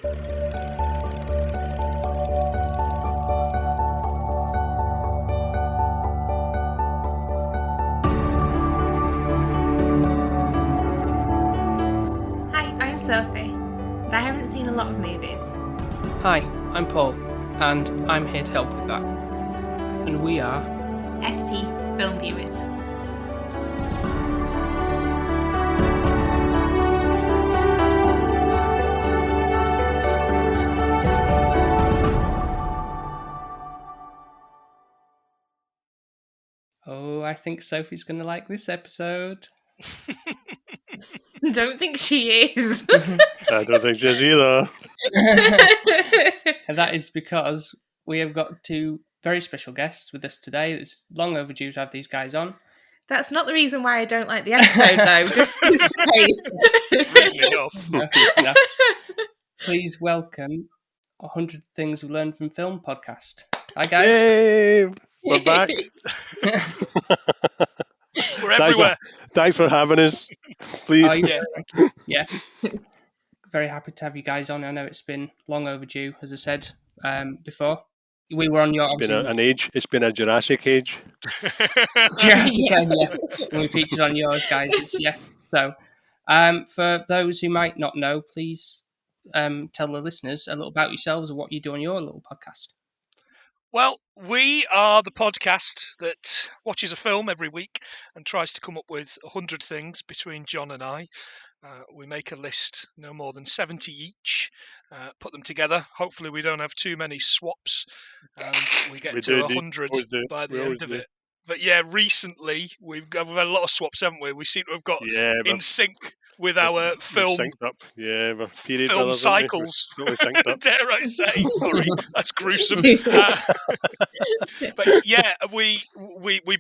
Hi, I'm Sophie, and I haven't seen a lot of movies. Hi, I'm Paul, and I'm here to help with that. And we are SP Film Viewers. Oh, I think Sophie's going to like this episode. Don't think she is. I don't think she is either. And that is because we have got two very special guests with us today. It's long overdue to have these guys on. That's not the reason why I don't like the episode, though. Just to say. Reason enough. No. Please welcome 100 Things We Learned from Film podcast. Hi, guys. Yay! We're back. We're everywhere. Thanks for having us. Please. Oh, yeah. Very happy to have you guys on. I know it's been long overdue, as I said before. We were on your... It's been an age. It's been a Jurassic age. Jurassic, yeah. And we featured on yours, guys. Yeah. So, for those who might not know, please tell the listeners a little about yourselves and what you do on your little podcast. Well, we are the podcast that watches a film every week and tries to come up with 100 things between John and I. We make a list, no more than 70 each, put them together. Hopefully we don't have too many swaps and we get to 100 by the end of it. But yeah, recently we've had a lot of swaps, haven't we? We seem to have got in sync with our film synced up. Yeah, we're period film brothers, cycles. Totally synced up. Dare I say? Sorry, that's gruesome. But yeah, we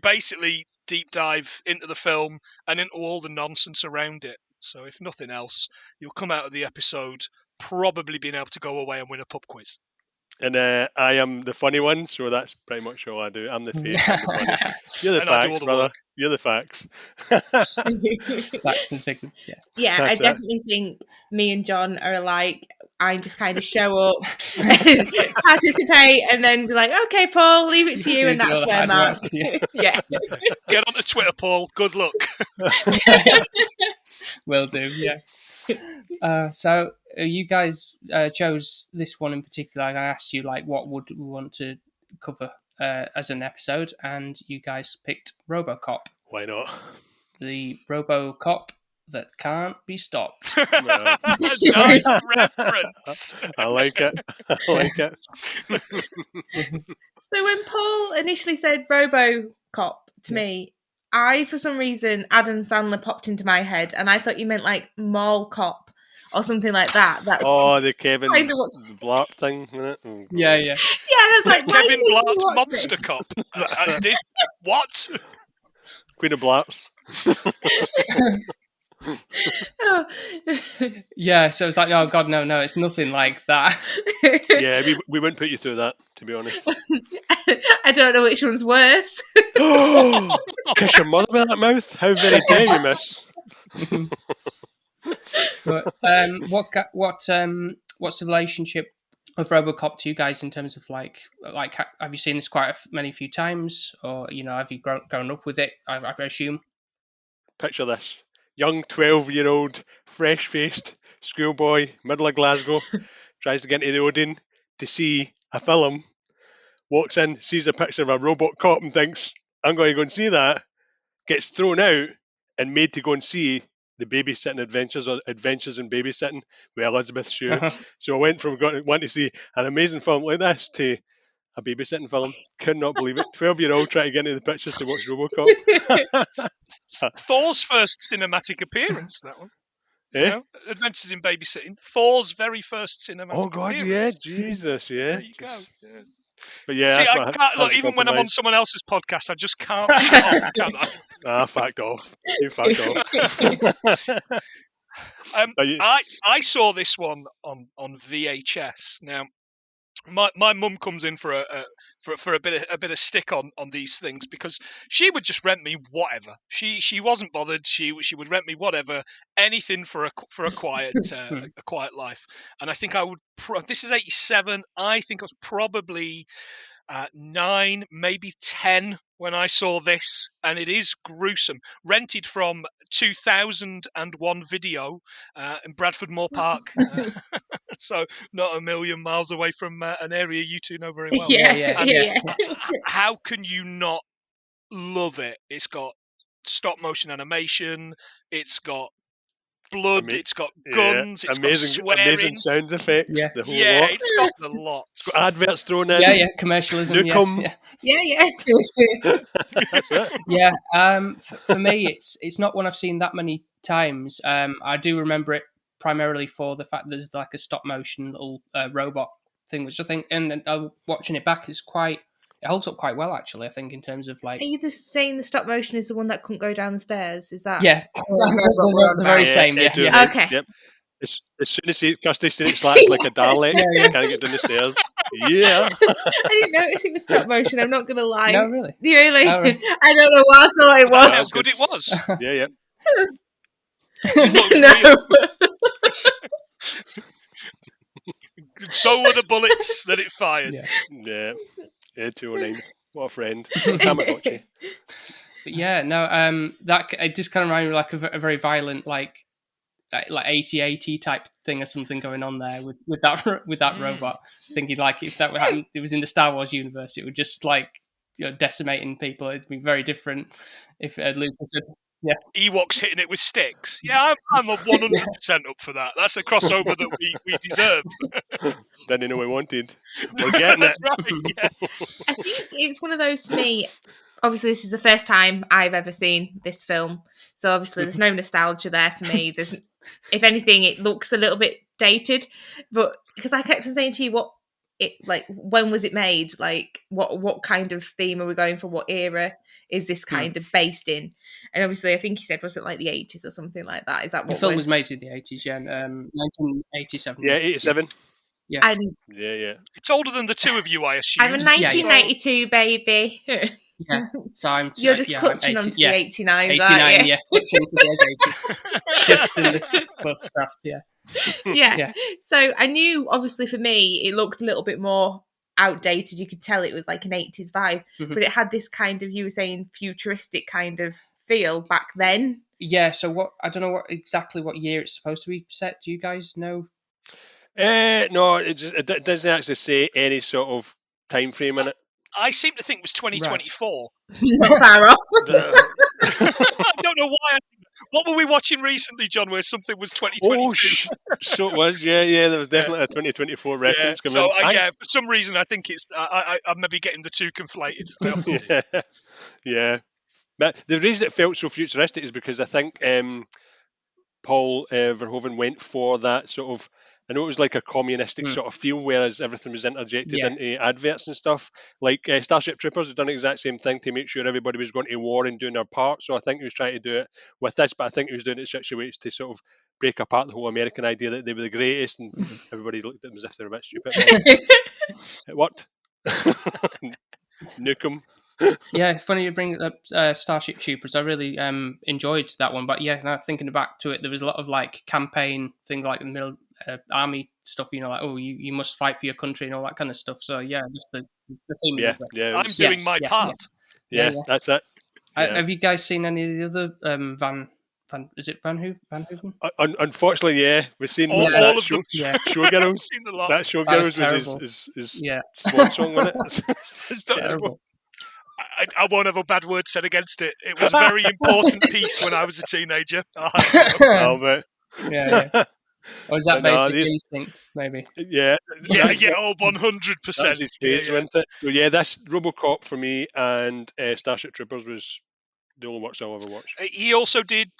basically deep dive into the film and into all the nonsense around it. So if nothing else, you'll come out of the episode probably being able to go away and win a pub quiz. And I am the funny one, so that's pretty much all I do. I'm the face. I'm the funny. You're the And I do facts, all the brother. work. You're the facts. Facts and figures, yeah. Yeah, That's I definitely think me and John are alike. I just kind of show up, participate, and then be like, okay, Paul, leave it to you, and that's where I'm at. Yeah. Get onto Twitter, Paul. Good luck. Will do, yeah. So you guys chose this one in particular. I asked you, like, what would we want to cover as an episode, and you guys picked RoboCop. Why not? The RoboCop that can't be stopped. No. Nice reference. I like it. I like it. So when Paul initially said RoboCop to me, for some reason, Adam Sandler popped into my head, and I thought you meant like Mall Cop or something like that. That's the Kevin kind of Blarp thing, isn't it? Oh, Yeah. Yeah, and I was like, why Kevin didn't you Blart watch Monster this? Cop. What? Queen of Blarps. Oh. Yeah, so it's like, oh god, no, it's nothing like that. Yeah, we wouldn't put you through that, to be honest. I don't know which one's worse. Kiss your mother with that mouth? How very dare you, miss? But what's the relationship of RoboCop to you guys in terms of like have you seen this quite many few times, or have you grown up with it? I assume. Picture this. Young 12-year-old, fresh-faced schoolboy, middle of Glasgow, tries to get into the Odeon to see a film, walks in, sees a picture of a robot cop and thinks, I'm going to go and see that, gets thrown out and made to go and see the babysitting adventures or Adventures in Babysitting with Elizabeth Shue. Uh-huh. So I went from wanting to see an amazing film like this to a babysitting film. Could not believe it. 12-year-old trying to get into the pictures to watch RoboCop. Thor's first cinematic appearance, that one. Eh? You know? Adventures in Babysitting. Thor's very first cinematic Oh God, appearance. yeah, Jesus, yeah. There you go. Yeah. But yeah, See, that's I what can't, look, that's even when I'm on compromise. someone else's podcast, I just can't shut up, can I? Fact off. You fact off. I saw this one on VHS. Now, my mum comes in for a bit of stick on these things, because she would just rent me whatever. She wasn't bothered. She would rent me whatever, anything for a quiet a quiet life. And I think I would. This is 87. I think I was probably 9, maybe 10 when I saw this, and it is gruesome. Rented from 2001 Video in Bradford Moor Park. So not a million miles away from an area you two know very well. Yeah. How can you not love it? It's got stop motion animation. It's got blood. It's got guns. It's got swearing. Amazing sound effects. The whole Yeah, lot. it's got a lot. It's got adverts thrown in. Yeah, commercialism. Nukem. Yeah. That's it. Yeah. For me, it's not one I've seen that many times. I do remember it primarily for the fact that there's like a stop motion little robot thing, which I think, and watching it back it holds up quite well, actually. I think in terms of like. Are you saying the stop motion is the one that couldn't go down the stairs? Is that? Yeah, the very same. Yeah. Okay. Yep. As soon as Kirsty Stewart slacks like a Dalek, can't get down the stairs. Yeah. I didn't notice it was stop motion. I'm not gonna lie. No, really. Really? Oh, right. I don't know what I thought it was. That's how good it was. Yeah. So were the bullets that it fired. Yeah. 209. What a friend. Tamagotchi. But yeah, no, that it just kind of reminded me like a very violent like 80-80 type thing or something going on there with that robot. Thinking like if that happened, it was in the Star Wars universe, it would just like decimating people. It'd be very different if Lucas had. Yeah, Ewoks hitting it with sticks. Yeah, I'm a 100% up for that. That's a crossover that we deserve. Didn't know we wanted. We're getting That's it. right. Yeah. I think it's one of those for me. Obviously, this is the first time I've ever seen this film, so obviously there's no nostalgia there for me. There's, if anything, it looks a little bit dated, but because I kept on saying to you, when was it made? Like, what kind of theme are we going for? What era is this kind of based in? And obviously, I think he said, was it like the 80s or something like that? Is that what the film was made in the 80s? Yeah, 1987. Yeah, 87. Yeah. Yeah. It's older than the two of you, I assume. I'm a 1992 baby. Yeah, so You're just clutching onto the 89s, 89, yeah, clutching into the 80s. Just in the close grasp, yeah. So I knew, obviously, for me, it looked a little bit more outdated. You could tell it was like an 80s vibe, but it had this kind of, you were saying, futuristic kind of feel back then. Yeah, so I don't know exactly what year it's supposed to be set. Do you guys know? No, it doesn't actually say any sort of time frame in it. I seem to think it was 2024. Not far off. I don't know why. What were we watching recently, John, where something was 2022? So it was, yeah. There was definitely a 2024 reference coming in. For some reason, I think it's. I'm maybe getting the two conflated. Yeah. But the reason it felt so futuristic is because I think Paul Verhoeven went for that sort of. I know it was like a communistic sort of feel, whereas everything was interjected into adverts and stuff. Like Starship Troopers had done the exact same thing to make sure everybody was going to war and doing their part. So I think he was trying to do it with this, but I think he was doing it in such a way to sort of break apart the whole American idea that they were the greatest, and everybody looked at them as if they were a bit stupid. It worked. Nukem. Yeah, funny you bring up Starship Troopers. I really enjoyed that one, but now thinking back to it, there was a lot of like campaign thing, like in the middle. Army stuff, like you must fight for your country and all that kind of stuff. So just the theme. Yeah. I'm doing my part. Yeah, that's it. Have you guys seen any of the other Van? Is it Van Hooven? Unfortunately, yeah, we've seen all of them. Showgirls. That Showgirls was his swan song, wasn't it? It's terrible. I won't have a bad word said against it. It was a very important piece when I was a teenager. Yeah. Or is that basically instinct, maybe? Yeah, 100%. That's his face, wasn't it? So that's RoboCop for me, and Starship Troopers was the only works I'll ever watch. He also did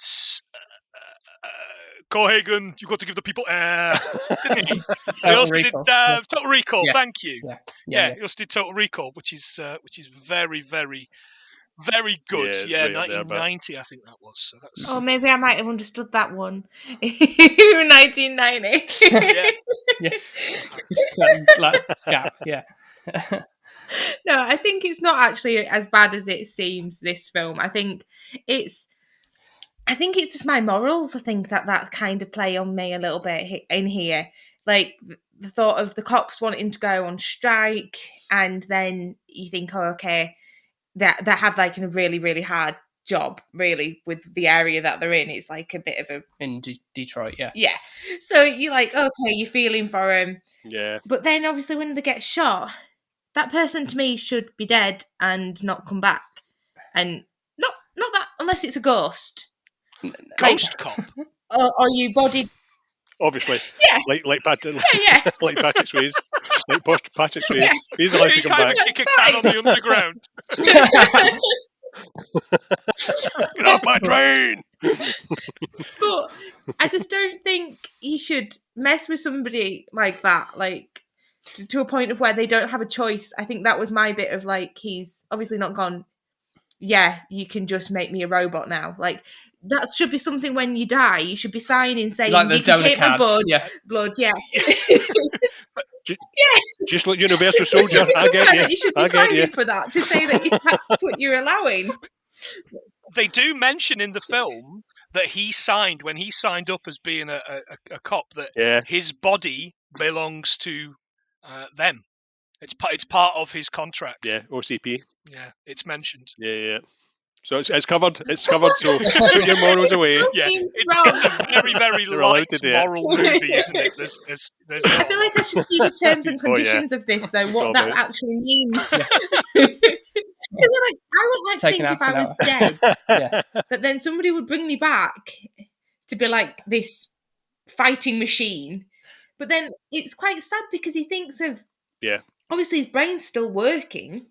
Cohagen, you've got to give the people air, didn't he? He also did Total Recall, thank you. He also did Total Recall, which is very, very, very good. 1990, I think that was. So that's... maybe I might have understood that one. 1990. Yeah. Just that gap, yeah. No, I think it's not actually as bad as it seems, this film. I think it's just my morals. I think that kind of play on me a little bit in here. Like the thought of the cops wanting to go on strike, and then you think, oh, okay, that have like a really, really hard job, really, with the area that they're in. It's like a bit of a in Detroit, yeah. yeah. So you're like, okay, you're feeling for him, Yeah. but then obviously when they get shot, that person to me should be dead and not come back, and not that unless it's a ghost. Ghost cop. Or you bodied. Obviously. Yeah. Like Patrick. Yeah. Like Patrick Swayze. Like Patrick Swayze. He's allowed to He come kind back. of kick a can on the underground. Get off my train! But I just don't think you should mess with somebody like that, like to a point of where they don't have a choice. I think that was my bit of like, he's obviously not gone, yeah, you can just make me a robot now. Like, that should be something when you die, you should be signing saying, like the you can donor take my cards, blood, yeah. Just like Universal There Soldier. should be I get somewhere you. that you should be I get signing you. for that, to say that that's what you're allowing. They do mention in the film that he signed, when he signed up as being a cop, that Yeah. his body belongs to them. It's part of his contract. Yeah. OCP. Yeah, it's mentioned. Yeah. So it's covered. It's covered. So put your morals It away. still Yeah, seems wrong. it's a very, very You're allowed light to do it. moral movie, Yeah. isn't it? There's I feel like I should see the terms and Oh, yeah. conditions of this, though, It's all what that about- actually means. Because I would like to Taken think if half I an was hour. dead, Yeah. that then somebody would bring me back to be like this fighting machine. But then it's quite sad because he thinks of, Yeah. obviously his brain's still working,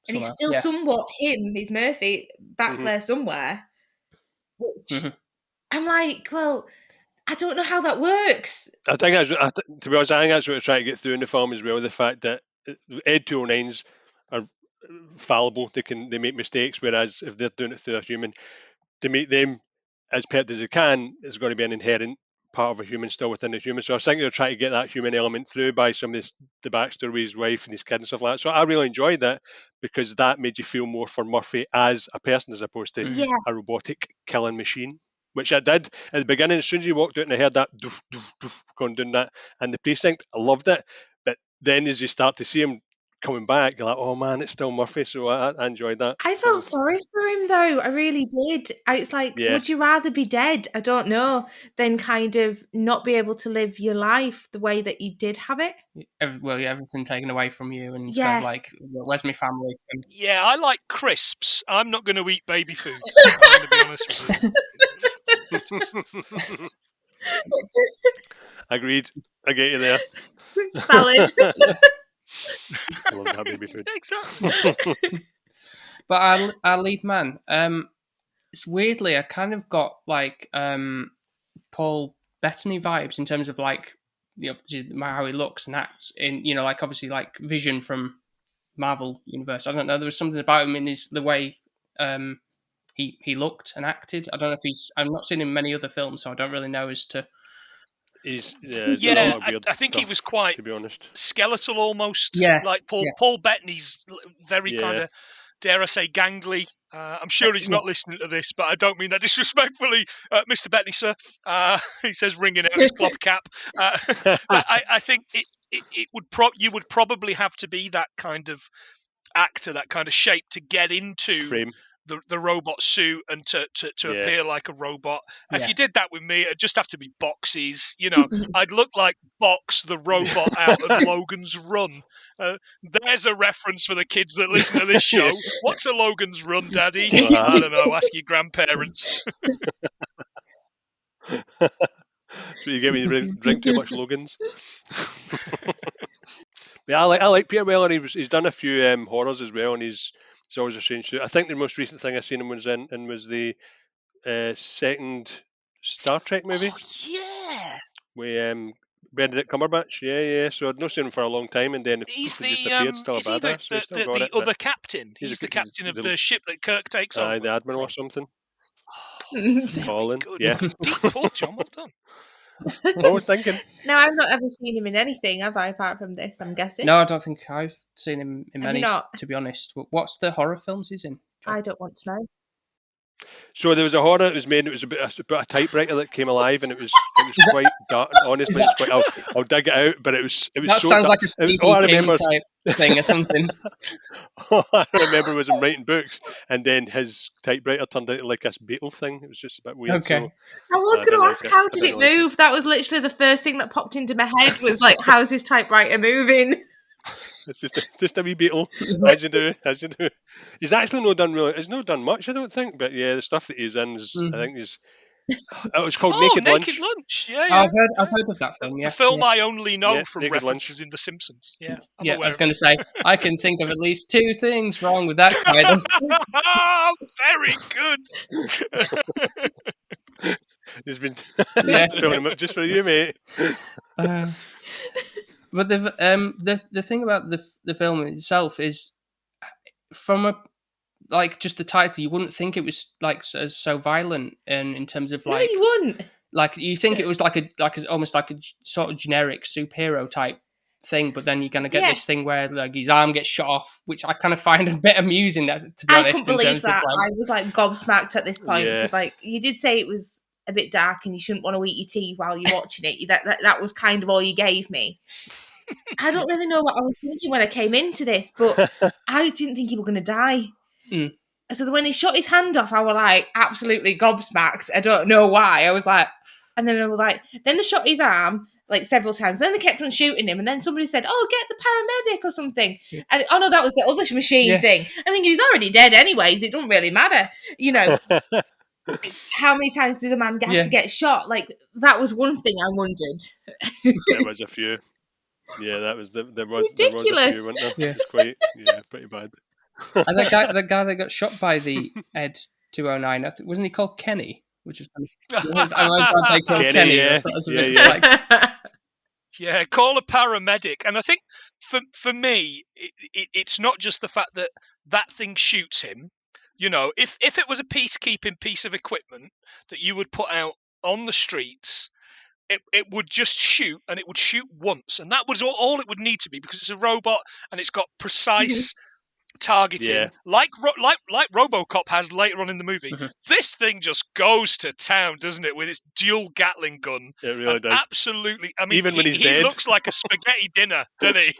and he's Somehow, still yeah. somewhat him, is Murphy, back Mhm. there somewhere. Which Mhm. I'm like, well, I don't know how that works. I think to be honest, I think that's what we're trying to get through in the film as well. The fact that Ed 209s are fallible; they make mistakes. Whereas if they're doing it through a human, to make them as perfect as they can is going to be an inherent part of a human still within the human. So I think they're trying to get that human element through by some of the backstory with his wife and his kid and stuff like that. So I really enjoyed that because that made you feel more for Murphy as a person as opposed to Yeah. a robotic killing machine. Which I did at the beginning. As soon as you walked out and I heard that doof, doof, doof, going doing that in the precinct, I loved it. But then as you start to see him coming back, you're like, oh man, it's still Murphy. So I enjoyed that. I felt sorry for him, though. I really did. It's like, Yeah. would you rather be dead? I don't know, than kind of not be able to live your life the way that you did have it. Everything taken away from you, and it's kind Yeah. of like, where's my family? And Yeah, I like crisps. I'm not going to eat baby food. I'm going to be honest with you. Agreed. I get you there. Valid. I love that baby food. Exactly. But our lead man, it's weirdly, I kind of got like Paul Bettany vibes in terms of like, you know, how he looks and acts in, you know, like obviously like Vision from Marvel Universe. I don't know, there was something about him in the way he looked and acted. I don't know if I've not seen him in many other films, so I don't really know as to. He's done a Yeah, lot of weird I think he stuff, was quite to be honest. skeletal almost. Yeah, Like yeah. Paul Bettany's very Yeah. kind of, dare I say, gangly. I'm sure he's not listening to this, but I don't mean that disrespectfully, Mr. Bettany, sir. He says, wringing out his cloth cap. But I think it would you would probably have to be that kind of actor, that kind of shape to get into Frame. the robot suit and to Yeah. appear like a robot. If Yeah. you did that with me, it'd just have to be boxes. You know, I'd look like Box the robot out of Logan's Run. There's a reference for the kids that listen to this show. Yeah. What's a Logan's Run, Daddy? Uh-huh. I don't know. Ask your grandparents. So you get me drink too much Logan's. Yeah, I like Peter Weller. He's done a few horrors as well, and he's always a strange suit. I think the most recent thing I seen him was was the second Star Trek movie Oh, yeah. with Benedict Cumberbatch. Yeah. So I'd not seen him for a long time, and then He's he just appeared, still a is he badass. So he still got the it. but other captain? he's He's the he's captain of the ship that Kirk takes over. the admiral from. or something. Oh, very Colin, good. yeah. Deep pull, John. Well done. I was thinking. No, I've not ever seen him in anything, have I, apart from this, I'm guessing? No, I don't think I've seen him in Have you many, not? to be honest. What's the horror films he's in? I don't want to know. So there was a horror that was made. It was about a typewriter that came alive, and it was quite dark. Honestly, it was quite. I'll dig it out, but it was That so sounds dark. like a Stephen all I King remember, type thing or something. all I remember was him writing books, and then his typewriter turned into like this beetle thing. It was just a bit weird. Okay. So I was I going didn't to like ask, it. how I did it didn't like it. move? That was literally the first thing that popped into my head was like, how's his typewriter moving? It's just a wee beetle, as you do. He's actually not done really. He's not done much, I don't think. But yeah, the stuff that he's in is, I think, is. It was called Naked Naked Lunch. Lunch. Yeah, Oh, yeah. I've heard of that film. The Yeah, film yeah. I only know Yeah, from Naked references Lunch. in The Simpsons. Yeah, I'm Yeah, I aware was of going to say I can think of at least 2 things wrong with that title. Very good. He's been Yeah. filling him up just for you, mate. But the thing about the film itself is, from a like just the title, you wouldn't think it was like so violent, and in terms of No, like you wouldn't. like you think it was like almost like a sort of generic superhero type thing, but then you're gonna get Yeah. this thing where like his arm gets shot off, which I kind of find a bit amusing. To be I honest, couldn't in believe terms that. of like, I was like gobsmacked at this point Yeah. because, like, you did say it was a bit dark and you shouldn't want to eat your tea while you're watching it. That was kind of all you gave me. I don't really know what I was thinking when I came into this, but I didn't think he was going to die. Mm. So when he shot his hand off, I was like absolutely gobsmacked. I don't know why. I was like, and then I was like, then they shot his arm like several times. Then they kept on shooting him, and then somebody said, "Oh, get the paramedic or something." Yeah. And oh no, that was the other machine Yeah. thing. I think he's already dead anyways. It doesn't really matter, you know. How many times does a man have Yeah. to get shot? Like that was one thing I wondered. There was a few. Yeah, there was a Ridiculous. few, wasn't there? Yeah. It was quite, pretty bad. And that guy that got shot by the Ed 209, wasn't he called Kenny? Which is I'm glad they called Kenny, Kenny. yeah. I thought that was a Yeah, bit yeah. like, Yeah, call a paramedic. And I think for me, it's not just the fact that thing shoots him. You know, if it was a peacekeeping piece of equipment that you would put out on the streets, it would just shoot, and it would shoot once, and that was all it would need to be, because it's a robot and it's got precise targeting, Yeah. like RoboCop has later on in the movie. Mhm. This thing just goes to town, doesn't it, with its dual Gatling gun? It really And does. absolutely, I mean, Even when he's he dead. looks like a spaghetti dinner, doesn't he?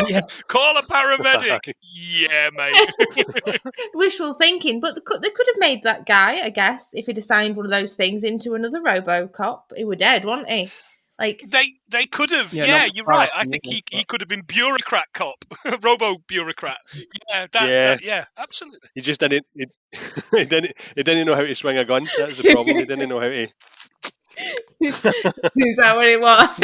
yeah. Call a paramedic. Yeah, mate. Wishful thinking, but they could have made that guy, I guess, if he'd assigned one of those things into another RoboCop. He were dead, wasn't he? Like They could have. Yeah, Yeah, not you're far right. off I from think it, he could have been bureaucrat cop, robo bureaucrat. Yeah, Yeah. absolutely. He just didn't. He didn't know how to swing a gun. That was the problem. He didn't know how to. is that what it was?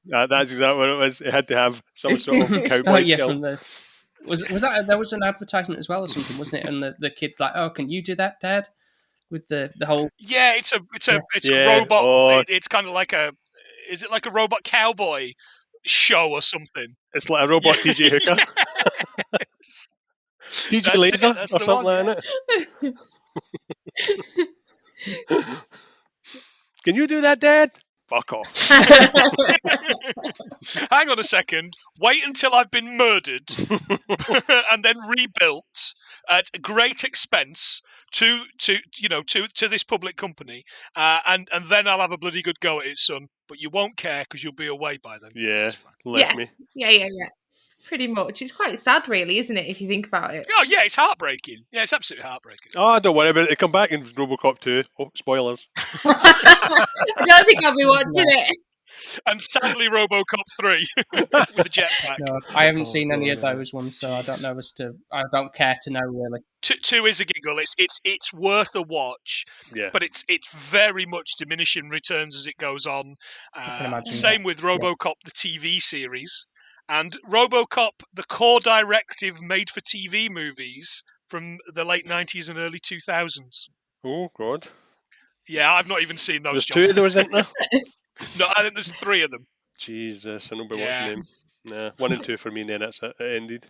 That's exactly what it was. It had to have some sort of cowboy Oh yeah, skill. from the was that there was an advertisement as well or something, wasn't it? And the kid's like, "Oh, can you do that, Dad?" With the whole Yeah, it's a Yeah, robot. oh. It's kind of like is it like a robot cowboy show or something? It's like a robot Yeah, TJ Hooker, yes. TJ That's Laser, it, that's or the something one, like that. Can you do that, Dad? Fuck off. Hang on a second. Wait until I've been murdered and then rebuilt at great expense to this public company, and then I'll have a bloody good go at it, son. But you won't care because you'll be away by then. Yeah, That's fine. left Yeah. me. Yeah. Pretty much. It's quite sad, really, isn't it, if you think about it? Oh yeah, it's heartbreaking. Yeah, it's absolutely heartbreaking. Oh, don't worry about it. They come back in RoboCop 2. Oh, spoilers. I don't think I'll be watching it. And sadly, RoboCop 3 with a jetpack. no, I haven't Oh, seen any of God. those ones, so I don't Jeez. know I don't care to know really. Two is a giggle. It's worth a watch, Yeah. but it's very much diminishing returns as it goes on. can imagine Same with RoboCop the TV series, and RoboCop the core directive made for TV movies from the late 90s and early 2000s. Oh, God. Yeah, I've not even seen those. There's John. two of those, isn't there? No, I think there's 3 of them. Jesus, I know by Yeah. watching them. Nah, 1 and 2 for me, and then that's it. It ended.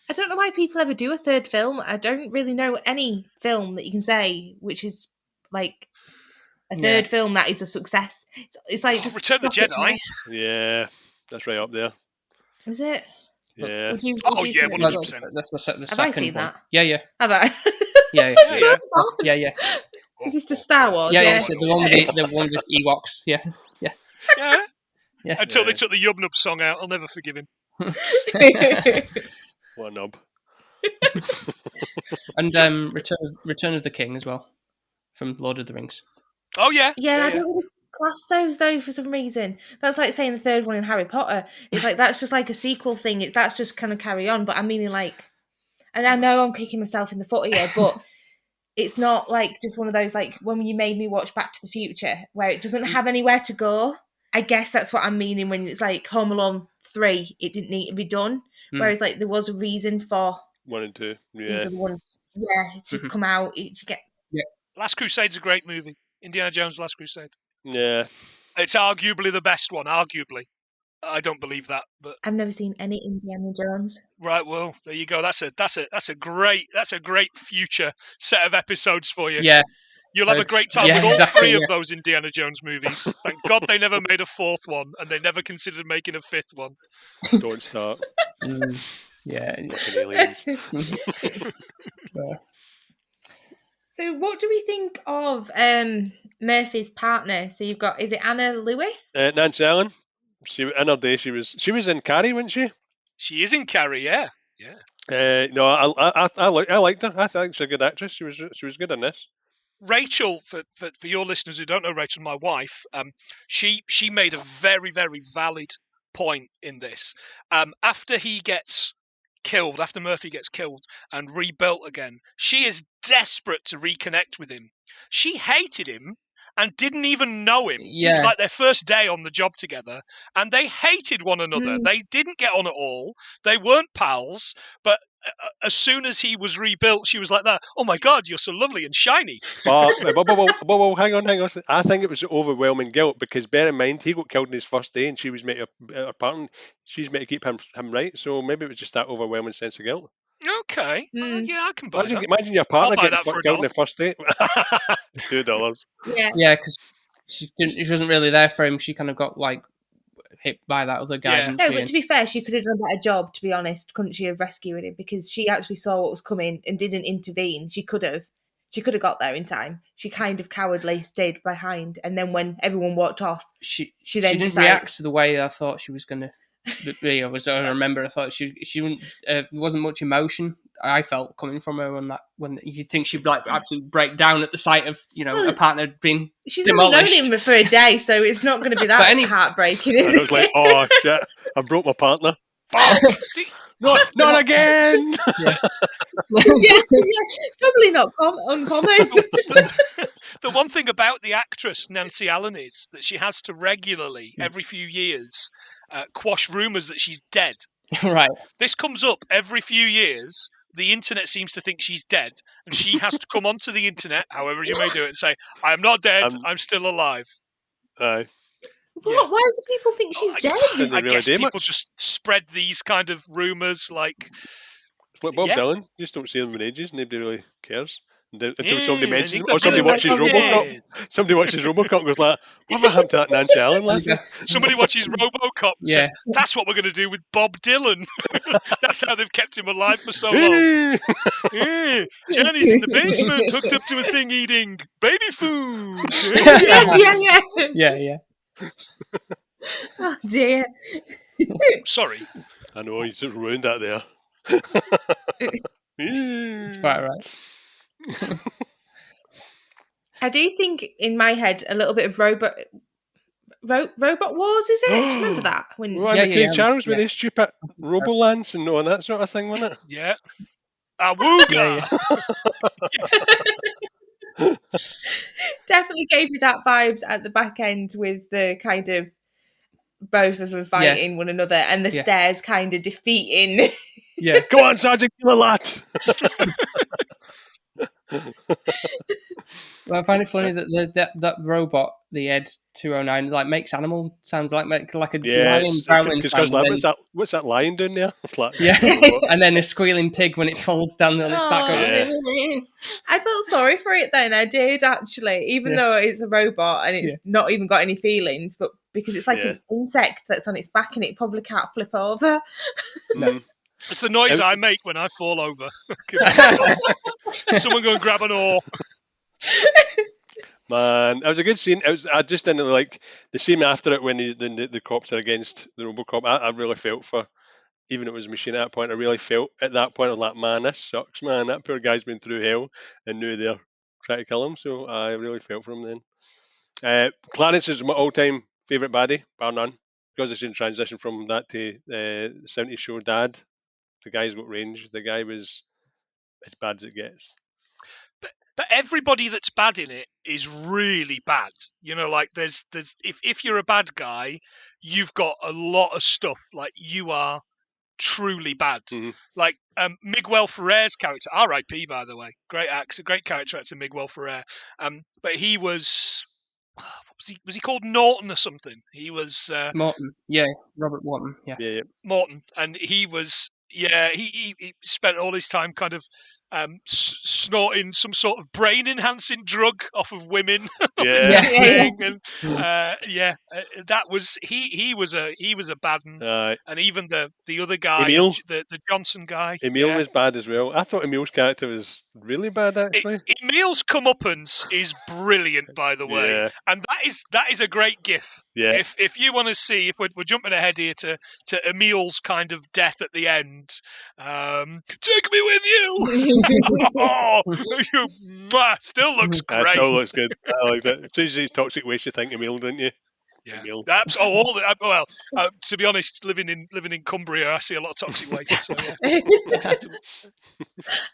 I don't know why people ever do a third film. I don't really know any film that you can say which is like a third film that is a success. It's like just Return of the stop it Jedi. now. Yeah, that's right up there. Is it? Yeah. Would you Oh, say yeah, it's That's, good? 100%. that's the Have second I seen one. that? Yeah. Have I? Yeah. Yeah, yeah. So Yeah. Is this just Star Wars? Yeah, Yeah. it's the one with the one with Ewoks. Yeah. Yeah. Yeah. Until Yeah. they took the Yub Nub song out, I'll never forgive him. What a knob. And Return of the King as well, from Lord of the Rings. Oh, yeah. Yeah, I don't really class those though for some reason. That's like saying the third one in Harry Potter. It's like that's just like a sequel thing. That's just kind of carry on. But I mean, like, and I know I'm kicking myself in the foot here, but it's not like just one of those like when you made me watch Back to the Future where it doesn't have anywhere to go. I guess that's what I'm meaning when it's like Home Alone 3. It didn't need to be done. Whereas like there was a reason for 1 and 2. these Yeah. other ones, to come out. To get Last Crusade's a great movie. Indiana Jones' Last Crusade. Yeah. It's arguably the best one. Arguably. I don't believe that, but I've never seen any Indiana Jones. right. Well, there you go. That's a great future set of episodes for you. Yeah. You'll have a great time yeah, with all exactly, three of yeah. those Indiana Jones movies. Thank God they never made a fourth one, and they never considered making a fifth one. Don't start. Yeah. Fucking aliens. So, what do we think of Murphy's partner? So you've got, is it Anna Lewis? Nancy Allen. She in her day she was in Carrie, wasn't she? She is in Carrie, yeah. No, I liked her. I think she's a good actress. She was good in this. Rachel, for your listeners who don't know Rachel, my wife, she made a very, very valid point in this. After he gets killed, after Murphy gets killed and rebuilt again, she is desperate to reconnect with him. She hated him and didn't even know him. It was like their first day on the job together, and they hated one another. They didn't get on at all. They weren't pals, but as soon as he was rebuilt, she was like that. Oh my God, you're so lovely and shiny. But hang on. I think it was overwhelming guilt because bear in mind he got killed in his first day and she was made her partner. She's made to keep him right. So maybe it was just that overwhelming sense of guilt. Okay, yeah, I can buy that. Imagine your partner I'll buy getting that for killed $1. in the first day. $2. Yeah, because she wasn't really there for him. She kind of got like hit by that other guy. Yeah. No, but to be fair, she could have done a better job, to be honest, couldn't she, of rescuing him? Because she actually saw what was coming and didn't intervene. She could have got there in time. She kind of cowardly stayed behind, and then when everyone walked off, she then didn't react to the way I thought she was going to be. I remember I thought she wouldn't, there wasn't much emotion I felt coming from her when you'd think she'd like absolutely break down at the sight of a partner being she's demolished. only known him for a day, so it's not going to be that heartbreaking. And I was like, oh shit, I broke my partner. Fuck! Not again. Yeah, probably not uncommon. The one thing about the actress Nancy Allen is that she has to regularly, every few years, quash rumours that she's dead. Right. This comes up every few years. The internet seems to think she's dead, and she has to come onto the internet, however you may do it, and say, "I am not dead. I'm still alive." Aye. What? Why do people think she's dead? I guess people just spread these kind of rumours, like it's like Bob Dylan. You just don't see him in ages. Nobody really cares until somebody mentions him, or somebody watches RoboCop. Somebody watches RoboCop and goes like, "What happened to that Nancy Allen last night?" Somebody watches RoboCop and says, "That's what we're going to do with Bob Dylan." That's how they've kept him alive for so long. Johnny's in the basement, hooked up to a thing eating baby food. Yeah. Oh dear. Sorry. I know you just ruined that there. It's quite right. I do think in my head a little bit of Robot Wars, is it? Do you remember that? When the channels with these stupid Robolance and all that sort of thing, wasn't it? Yeah. Awooga! Definitely gave me that vibes at the back end with the kind of both of them fighting one another and the stairs kind of defeating. Yeah. Go on, Sergeant, kill a lot. Well, I find it funny that that robot, the Ed 209 like makes animal sounds like a Yeah, lion growling because sound. what's that lion doing there? It's like, Yeah, robot. and then a squealing pig when it falls down on its back. Oh, Yeah. I felt sorry for it then. I did actually, even though it's a robot and it's not even got any feelings, but because it's like Yeah. an insect that's on its back and it probably can't flip over. Mm. It's the noise Um, I make when I fall over. Someone go and grab an oar. Man, it was a good scene. I just didn't like the scene after it when the cops are against the RoboCop. I really felt for, even if it was a machine at that point, I really felt at that point, I was like, man, this sucks, man. That poor guy's been through hell and now they're trying to kill him. So I really felt for him then. Clarence is my all-time favourite baddie, bar none. Because it's in transition from that to the 70s show Dad. The guy's got range. The guy was as bad as it gets. But everybody that's bad in it is really bad. Like there's if you're a bad guy, you've got a lot of stuff. Like you are truly bad. Mm-hmm. Like Miguel Ferrer's character, R.I.P. by the way, great actor, great character actor Miguel Ferrer. But he was, was he called Norton or something? He was Morton, yeah, Robert Morton, yeah. Morton, and he was he spent all his time kind of snorting some sort of brain enhancing drug off of women. Yeah. Thing. And that was he was a bad one. And even the other guy, Emil? the Johnson guy, Emil was bad as well. I thought Emil's character was really bad, actually. Emil's comeuppance is brilliant, by the way, Yeah. and that is a great gif. Yeah. If you want to see, if we're jumping ahead here to Emil's kind of death at the end, take me with you. Oh, you still looks great. Still looks good. I like that. As soon as he's toxic waste, you think Emil, don't you? Yeah. Emil. To be honest, living in Cumbria, I see a lot of toxic waste. So yeah.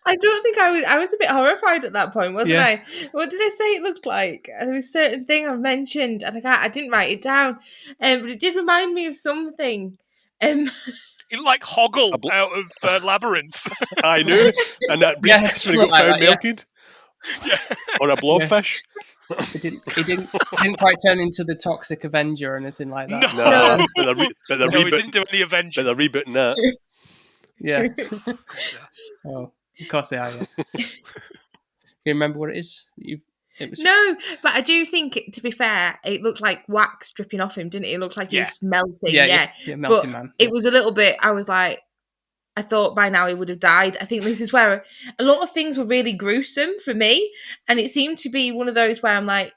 I don't think I was a bit horrified at that point, wasn't Yeah. I? What did I say it looked like? There was a certain thing I mentioned, and I didn't write it down, but it did remind me of something. It looked like Hoggle out of Labyrinth. I knew, and that briefcase when he got found melted. Yeah. Or a blobfish. It didn't quite turn into the Toxic Avenger or anything like that. No. But we didn't do any Avenger. But they're rebooting that. Yeah. Oh, of course they are. Yeah. You remember what it is? No, but I do think, to be fair, it looked like wax dripping off him, didn't it? It looked like he was melting. Yeah, melting man. It was a little bit. I was like, I thought by now he would have died. I think this is where a lot of things were really gruesome for me, and it seemed to be one of those where I'm like,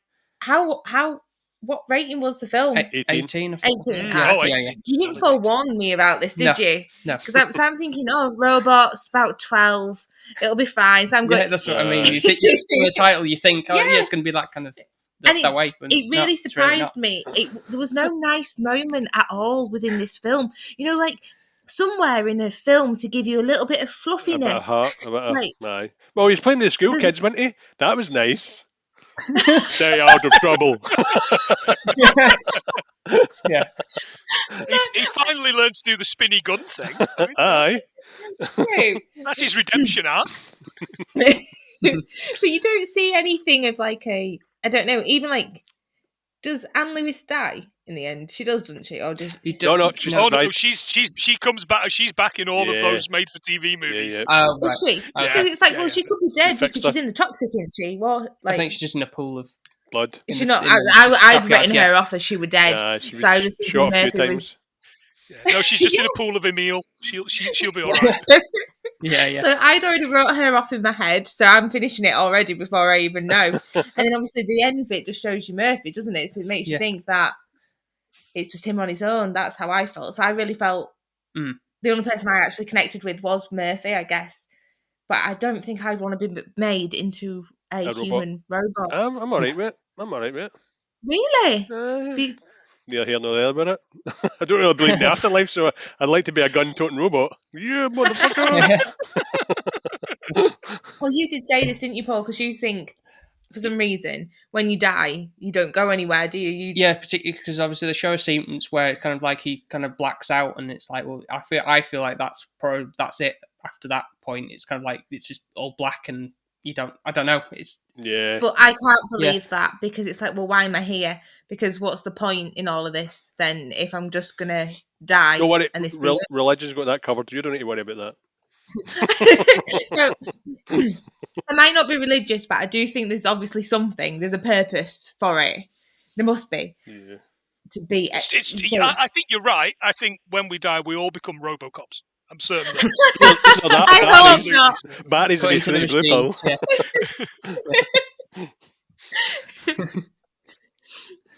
what rating was the film? 18. 18. Yeah. 18. You didn't forewarn me about this, did you? No. Because I'm thinking, robots, about 12. It'll be fine. So I'm going. Yeah, that's what I mean. You think from the title, you think, it's going to be that kind of that way. It really surprised me. There was no nice moment at all within this film. Like somewhere in a film to give you a little bit of fluffiness. Well, he's playing the school kids, wasn't he? That was nice. Stay out of trouble. Yeah. He finally learned to do the spinny gun thing. Aye. That's his redemption arc. But you don't see anything of like I don't know, even like, does Anne Lewis die in the end? She does, doesn't she? Or does she comes back. She's back in all of those made-for-TV movies. Yeah. Oh, right. Is she? Because it's like, she could be dead because she's in the toxic, isn't she? Well, I think she's just in a pool of blood. Is she not? I'd written her off as she were dead. So I was just thinking Murphy was. No, she's just in a pool of Emil. She'll be all right. Yeah. So I'd already wrote her off in my head, so I'm finishing it already before I even know. And then obviously the end bit just shows you Murphy, doesn't it? So it makes you think that it's just him on his own. That's how I felt. So I really felt the only person I actually connected with was Murphy, I guess. But I don't think I'd want to be made into a human robot. I'm all right with it. Really? Neither here nor there about it. I don't really believe in the afterlife, so I'd like to be a gun-toting robot. Yeah, motherfucker! Well, you did say this, didn't you, Paul? Because you think, for some reason, when you die, you don't go anywhere, do you? Yeah, particularly because obviously they show a sequence where it's kind of like he kind of blacks out, and it's like, well, I feel like that's it. After that point, it's kind of like it's just all black and I don't know. It's Yeah. But I can't believe that, because it's like, well, why am I here? Because what's the point in all of this then if I'm just gonna die Don't worry, and this be it? religion's got that covered. You don't need to worry about that. So I might not be religious, but I do think there's obviously something. There's a purpose for it. There must be. Yeah. To be. I think you're right. I think when we die, we all become RoboCops. I'm certain of that. No, that, I hope Barry's, not. Barry's put a into the fruity blue machine. pill. Yeah.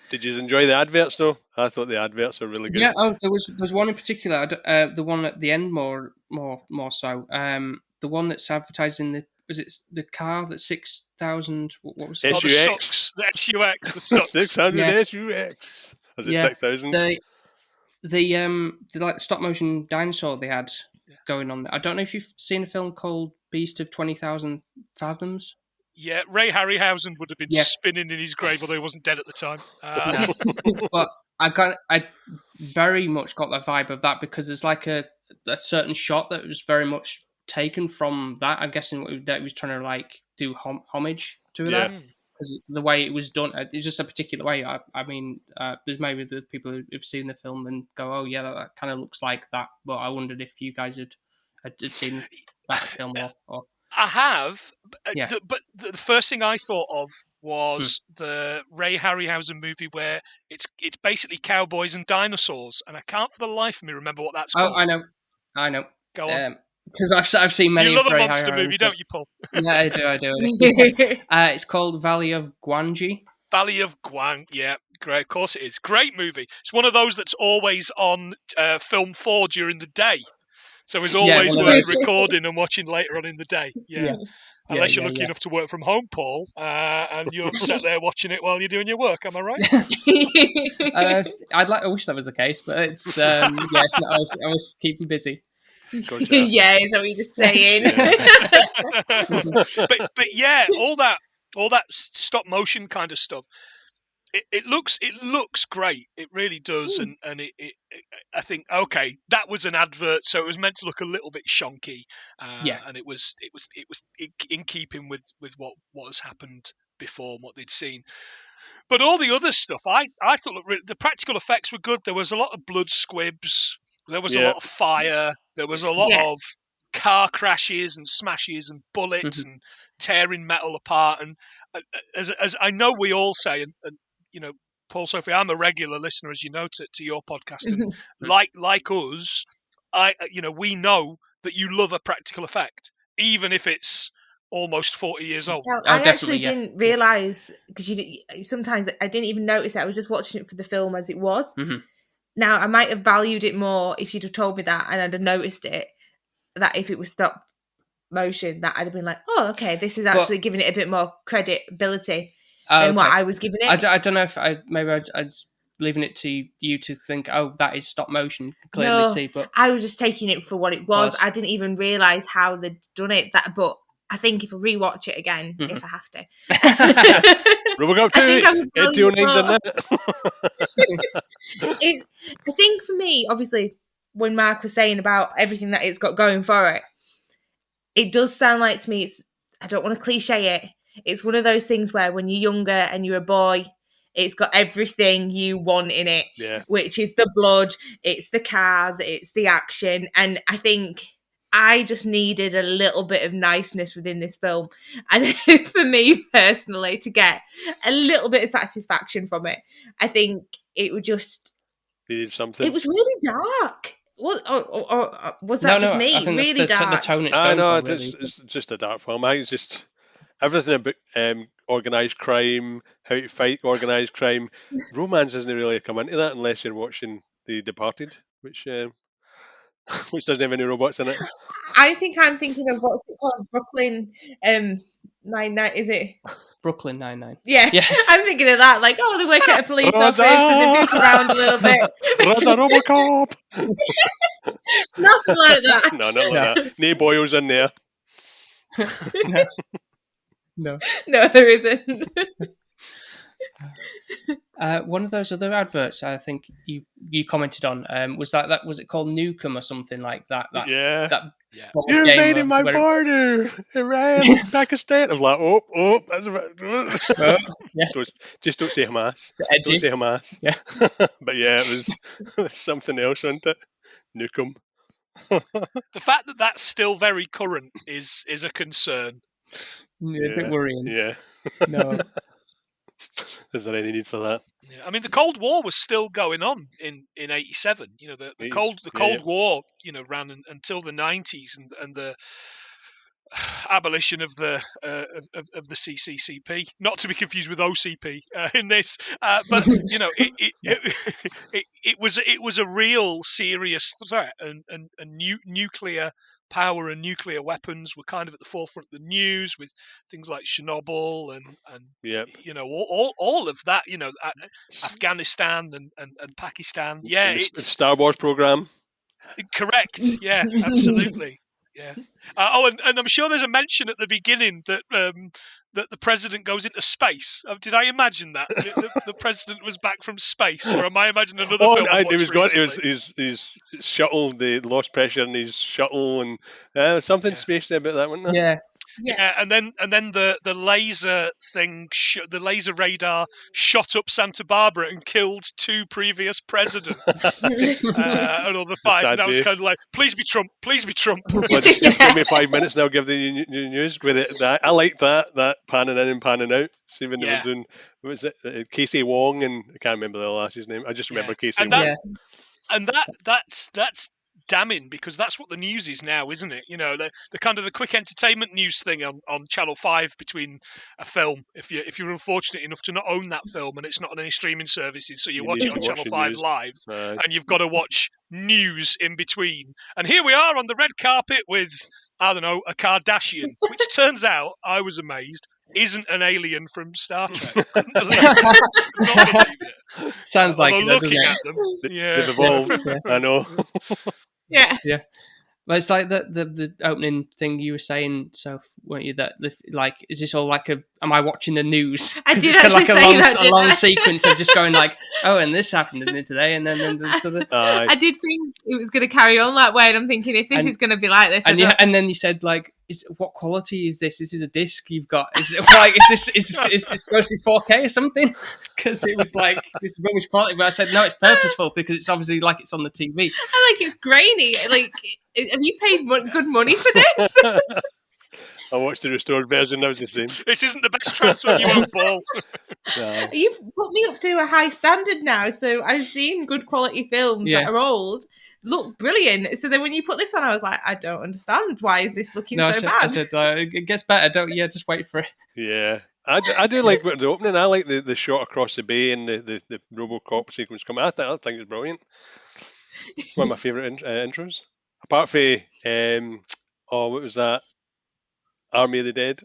Did you enjoy the adverts though? I thought the adverts are really good. Yeah. Oh, there's one in particular. The one at the end more so. The one that's advertising was it the car that's 6,000? What was it? Oh, the SUX. the SUX, the sucks. 600 Yeah. SUX. Was it Yeah. 6,000? The like stop motion dinosaur they had going on there. I don't know if you've seen a film called Beast of 20,000 Fathoms. Yeah, Ray Harryhausen would have been Yeah. spinning in his grave, although he wasn't dead at the time. No. But I very much got the vibe of that, because there's like a certain shot that was very much taken from that. I'm guessing that he was trying to like do homage to Yeah. that, because the way it was done, it's just a particular way. I mean, there's maybe the people who've seen the film and go, "Oh yeah, that kind of looks like that." But I wondered if you guys had seen that film or I have, Yeah. but the first thing I thought of was the Ray Harryhausen movie where it's basically cowboys and dinosaurs, and I can't for the life of me remember what that's Oh, called. I know. Go on. Because I've seen many. You love a Ray monster Harryhausen movie, stuff. don't you, Paul? Yeah, I do. It's called Valley of Gwangi. Valley of Guang, yeah, great. Of course it is. Great movie. It's one of those that's always on Film 4 during the day. So it's always one of worth those. recording and watching later on in the day. Yeah. Unless you're lucky yeah. enough to work from home, Paul, and you're sat there watching it while you're doing your work. Am I right? I wish that was the case, but it's it's not. I was keeping busy. Gotcha. Yeah, is that what you're just saying? but yeah, all that stop motion kind of stuff. It looks great. It really does, and it I think okay, that was an advert, so it was meant to look a little bit shonky, and it was in keeping with what has happened before and what they'd seen. But all the other stuff, I thought the practical effects were good. There was a lot of blood squibs. There was a lot of fire. There was a lot of car crashes and smashes and bullets and tearing metal apart. And as I know we all say, and you know, Paul, Sophie, I'm a regular listener, as you know, to your podcast, and like us, we know that you love a practical effect, even if it's almost 40 years old. No, I actually didn't realise, because sometimes I didn't even notice it. I was just watching it for the film as it was. Now, I might have valued it more if you'd have told me that and I'd have noticed it, that if it was stop motion, that I'd have been like, oh, okay, this is actually giving it a bit more credibility than what I was giving it. I don't know if I'd leaving it to you to think, oh, that is stop motion. Clearly see, but I was just taking it for what it was. I didn't even realise how they'd done it. But I think if I rewatch it again, if I have to, RoboCop 2, Ed 209's in it. I think for me, obviously, when Mark was saying about everything that it's got going for it, it does sound like to me, I don't want to cliche it. It's one of those things where when you're younger and you're a boy, it's got everything you want in it, which is the blood, it's the cars, it's the action. And I think I just needed a little bit of niceness within this film. And for me personally, to get a little bit of satisfaction from it, I think it would just... Needed something. It was really dark. Or was that just me? I think really that's dark. the tone it's going no, for, really, it's just a dark film. I think it's just everything about organised crime, how to fight organised crime. Romance doesn't really come into that unless you're watching The Departed, which doesn't have any robots in it. I think I'm thinking of what's it called, Brooklyn Nine-Nine. Is it Brooklyn Nine-Nine? Yeah, I'm thinking of that. Like, they work at a police office and they move around a little bit. Raza RoboCop. Nothing like that. No, not like that. No boils in there. No, there isn't. One of those other adverts I think you commented on was that was it called Nukem or something like that? Yeah. That Yeah. board You're game invading my where border, Iran, Pakistan. I'm like, oh, that's about. oh, yeah, Just don't say Hamas. Don't edgy. say Hamas. Yeah. But yeah, it was something else, wasn't it? Nukem. The fact that that's still very current is a concern. Yeah, a bit worrying. Yeah. No. Is there any need for that? Yeah. I mean, the Cold War was still going on in '87. You know, the Cold War, you know, ran until the '90s, and the abolition of the CCCP, not to be confused with OCP in this, but you know, it was a real serious threat, and nuclear power and nuclear weapons were kind of at the forefront of the news with things like Chernobyl and Yep. you know all of that, you know, Afghanistan and Pakistan. Yeah, And the it's Star Wars program. correct. Yeah, absolutely. Yeah. And I'm sure there's a mention at the beginning that that the president goes into space. Did I imagine that the president was back from space, or am I imagining another film I've watched recently? His shuttle. They lost pressure in his shuttle, and something spacey about that, wasn't there? Yeah, and then the laser thing, the laser radar shot up Santa Barbara and killed 2 previous presidents and other fires. And I was kind of like, please be Trump, please be Trump. Well, just give me 5 minutes and I'll give the news with it. I like that panning in and panning out. See when they were doing, what was it, Casey Wong, and I can't remember the last's name. I just remember Casey Wong. And that's damning, because that's what the news is now, isn't it? You know, the kind of the quick entertainment news thing on Channel 5 between a film. If you're unfortunate enough to not own that film and it's not on any streaming services, so you watch it on Channel 5 live, and you've got to watch news in between. And here we are on the red carpet with, I don't know, a Kardashian, which turns out, I was amazed, isn't an alien from Star Trek. Couldn't believe it. Could not believe it. Sounds like although looking at them, they've evolved. I know. Yeah. Well, it's like the opening thing you were saying, so weren't you? That like, is this all like am I watching the news? I did it's kind of like actually a long sequence of just going like, oh, and this happened today, and then sort of. I did think it was going to carry on that way, and I'm thinking if this is going to be like this, and then you said like, what quality is this? This is a disc you've got. Is it like is it supposed to be 4K or something? Because it was like this rubbish quality, but I said no, it's purposeful because it's obviously like it's on the TV. I like it's grainy. Like, have you paid good money for this? I watched the restored version. That was the same. This isn't the best transfer you won't ball. No. You've put me up to a high standard now, so I've seen good quality films that are old look brilliant. So then when you put this on, I was like, I don't understand. Why is this looking so bad? I said it gets better. Just wait for it. Yeah. I do like the opening. I like the shot across the bay and the RoboCop sequence coming. I think it's brilliant. One of my favourite intros. Apart from, what was that? Army of the Dead.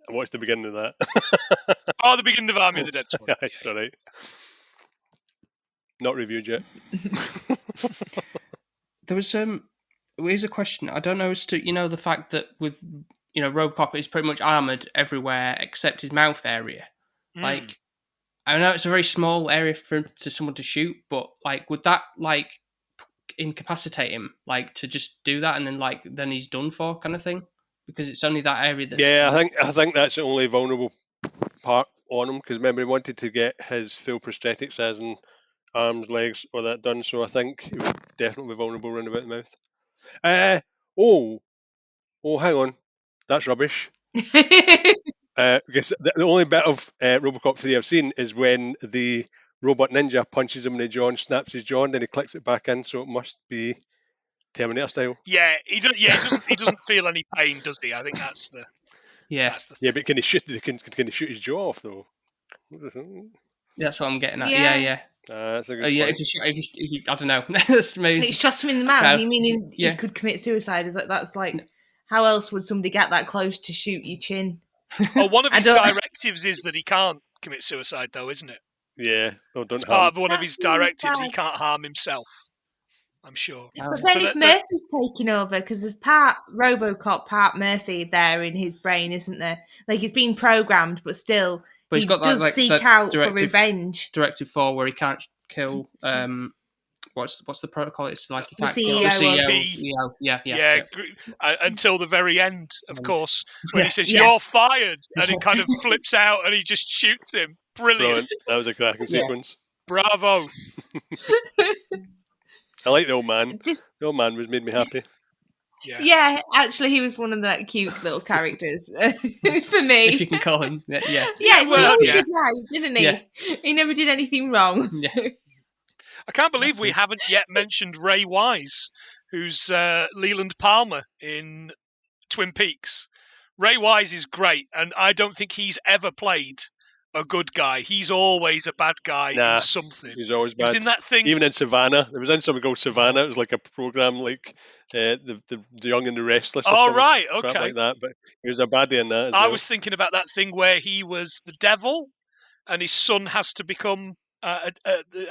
I watched the beginning of that. The beginning of Army of the Dead. It's all right. Not reviewed yet. There was here's a question. I don't know as to the fact that with RoboCop is pretty much armored everywhere except his mouth area. Like, I know it's a very small area for someone to shoot, but like, would that like incapacitate him, like to just do that and then he's done for, kind of thing? Because it's only that area that's... Yeah, I think that's the only vulnerable part on him, because remember he wanted to get his full prosthetics as in arms, legs, all that done, so I think he was definitely vulnerable around about the mouth. Hang on. That's rubbish. Because the only bit of RoboCop 3 I've seen is when the robot ninja punches him in the jaw and snaps his jaw, and then he clicks it back in, so it must be Terminator style. Yeah, he doesn't feel any pain, does he? I think that's the... That's the thing. Yeah, but can he shoot his jaw off though? That's what I'm getting at. Yeah. That's a good point. If you, I don't know. He shot him in the mouth. You mean he could commit suicide? Is that's like, how else would somebody get that close to shoot your chin? One of his directives is that he can't commit suicide, though, isn't it? Yeah. It's part of one of his directives. He can't harm himself, I'm sure. But then if Murphy's taking over, because there's part RoboCop, part Murphy there in his brain, isn't there? Like, he's been programmed, but still But he's he got that does like seek that out for directive revenge. 4 where he can't kill. What's the protocol? It's like you The can't kill CEO. the The CEO. CP. Yeah, Yeah, that's until the very end, of Um, course, when he says, Yeah. "You're fired," and it kind of flips out and he just shoots him. Brilliant. That was a cracking Yeah. sequence. Bravo. I like the old man. Just The old man made me happy. yeah, actually, he was one of the cute little characters for if you me. can call him. Yeah. Yeah, Yeah, so he always yeah. did right, didn't he? Yeah. He never did anything wrong. Yeah. I can't believe we Absolutely. haven't yet mentioned Ray Wise, who's Leland Palmer in Twin Peaks. Ray Wise is great, and I don't think he's ever played a good guy. He's always a bad guy in something. He's always He was bad. in that thing. Even in Savannah, there was in something called Savannah. It was like a program like the Young and the Restless or Oh, some right, crap okay. like that. But he was a baddie in that as I well. was thinking about that thing where he was the devil, and his son has to become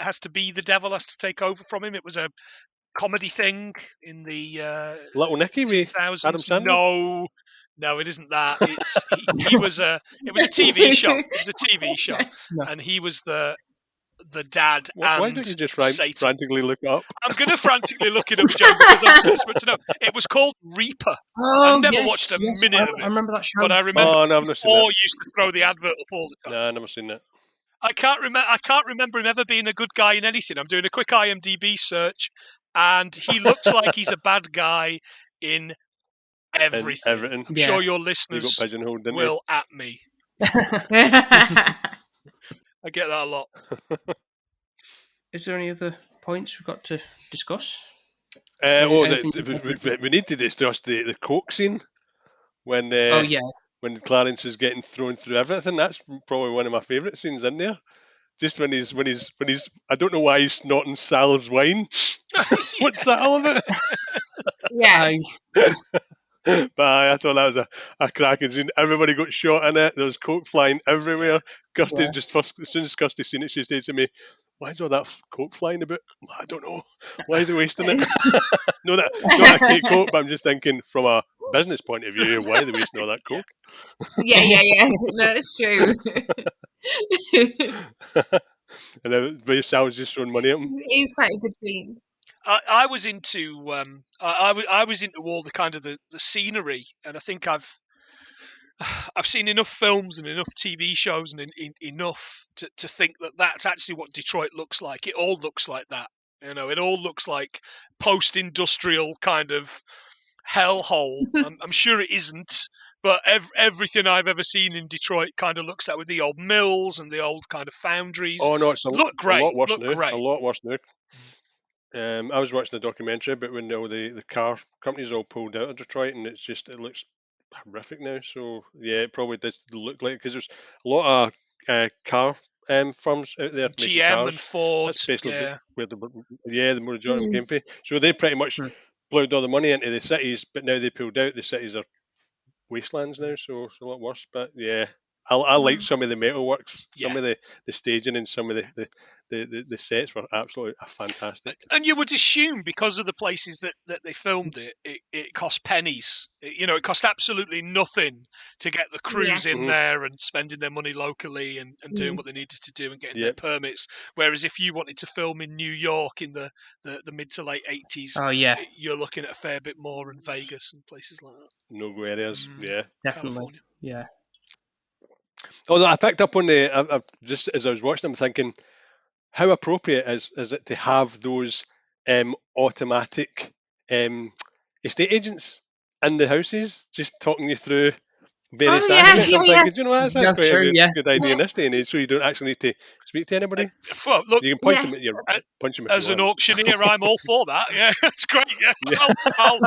has to be the devil, has to take over from him. It was a comedy thing in the Little Nicky with Adam 2000s. Sandler. No, it isn't that. It's he was a. It was a TV show. It was a TV show, No. and he was the dad Why and don't you just Satan. frantically look it up? I'm going to frantically look it up, Joe, because I'm desperate to know. It was called Reaper. Oh, I never yes, watched a yes, minute of I it, remember that show. but I remember Oh no, I've not seen Paul that. used to throw the advert up all the time. No, I've never seen that. I can't remember him ever being a good guy in anything. I'm doing a quick IMDb search, and he looks like he's a bad guy in everything. Everything. I'm Yeah. sure your You got listeners pigeonholed, didn't will at me. yeah. I get that a lot. Is there any other points we've got to discuss? you? Anything We need to discuss the coke scene when Oh yeah. when Clarence is getting thrown through everything. That's probably one of my favourite scenes in there. Just when he's I don't know why he's snorting Sal's wine. What's that all about? I, But I thought that was a cracking scene. Everybody got shot in it. There was coke flying everywhere. Kirsty Yeah. just first, as soon as Kirsty seen it, she said to me, "Why is all that coke flying about?" I don't know. Why are they wasting it? Not that I take coke, but I'm just thinking from a business point of view, why are they wasting all that coke? Yeah. No, it's true. And then Sal's just throwing money at him. It's quite a good scene. I was into I was into all the kind of the scenery, and I think I've seen enough films and enough TV shows and enough to think that that's actually what Detroit looks like. It all looks like that. You know, it all looks like post-industrial kind of hellhole. I'm sure it isn't, but everything I've ever seen in Detroit kind of looks that with the old mills and the old kind of foundries. Oh no, it's Look a great. lot worse Look now. great. A lot worse now. I was watching a documentary about when all the car companies all pulled out of Detroit, and it looks horrific now. So yeah, it probably does look like, because there's a lot of car firms out there making GM cars. and Ford. That's basically Yeah. where the majority of them Mm. came from. So they pretty much Hmm. plowed all the money into the cities, but now they pulled out. The cities are wastelands now, so it's a lot worse. But yeah, I like some of the metalworks, some Yeah. of the staging, and some of the sets were absolutely fantastic. And you would assume, because of the places that they filmed it cost pennies. It cost absolutely nothing to get the crews in Mhm. there and spending their money locally and doing what they needed to do and getting their Yep. permits. Whereas if you wanted to film in New York in the mid to late 80s, oh yeah, you're looking at a fair bit more in Vegas and places like that. No-go areas, yeah. definitely. California. Yeah. Although I picked up on I've just as I was watching them, thinking, how appropriate is it to have those automatic estate agents in the houses, just talking you through various Oh, yeah, aspects. yeah, I'm yeah. thinking, do you know, that's Yeah, quite true, a yeah. good idea in this day and age, so you don't actually need to speak to anybody. Well, look, You can punch Yeah. them. You punch them if as you an want. auctioneer, I'm all for that. Yeah, that's great. Yeah, Yeah. I'm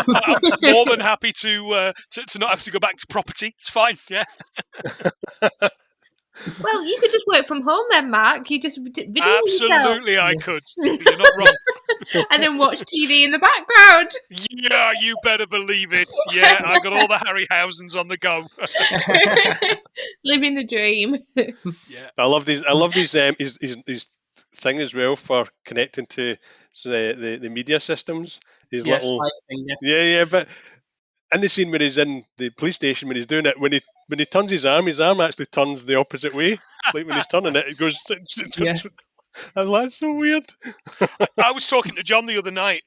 more than happy to not have to go back to property. It's fine. Yeah, Well, you could just work from home then, Mark. You just video yourself absolutely, I could. You're not wrong. and then watch TV in the background. Yeah, you better believe it. Yeah, I got all the Harryhausens on the go. Living the dream. Yeah, I love these. His thing as well for connecting to the media systems. These Yeah, little spy thing, yeah. yeah, but in the scene where he's in the police station when he's doing it, when he turns his arm actually turns the opposite way. Like when he's turning it, it goes. Yeah. I was like, that's so weird. I was talking to John the other night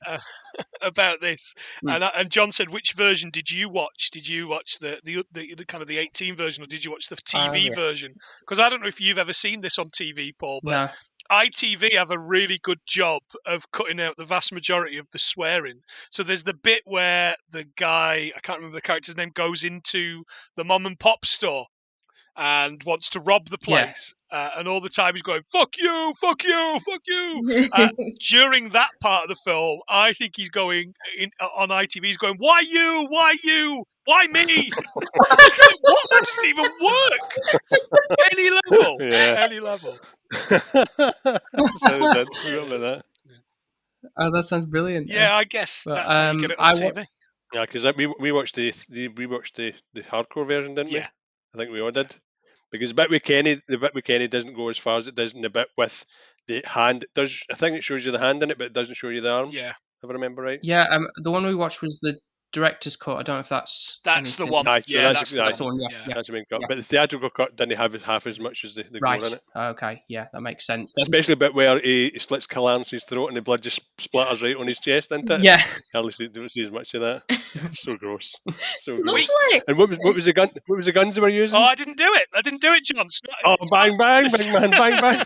about this, Mm. and John said, "Which version did you watch? Did you watch the kind of the 18 version, or did you watch the TV yeah. version? Because I don't know if you've ever seen this on TV, Paul, but No. ITV have a really good job of cutting out the vast majority of the swearing. So there's the bit where the guy, I can't remember the character's name, goes into the mom and pop store and wants to rob the Yeah. place. And all the time he's going, fuck you, fuck you, fuck you. During that part of the film, I think he's going on ITV, he's going, why you, why you, why me? What? That doesn't even work. Any level. Yeah. Any level. So I did. Forgot about that. Oh, that sounds brilliant. Yeah, I guess But, that's how you get it on TV. Yeah, because we watched the hardcore version, didn't we? Yeah. I think we all did. Because the bit with Kenny doesn't go as far as it does in the bit with the hand. It does. I think it shows you the hand in it, but it doesn't show you the arm. Yeah. If I remember right. Yeah, the one we watched was the director's cut. I don't know if that's the anything. one. Aye, so Yeah, that's that's the one, yeah. Yeah. That's the main cut. Yeah. But the theatrical cut didn't have half as much as the Right. gore in it. Okay. Yeah, that makes sense. Then. Especially the bit where he slits Calance's throat and the blood just splatters right on his chest, isn't it? Yeah. At least you don't see as much of that. So gross. So Lovely. gross. And what was the gun? What was the guns they were using? Oh, I didn't do it, John. Oh, bang, bang, bang, man, bang, bang.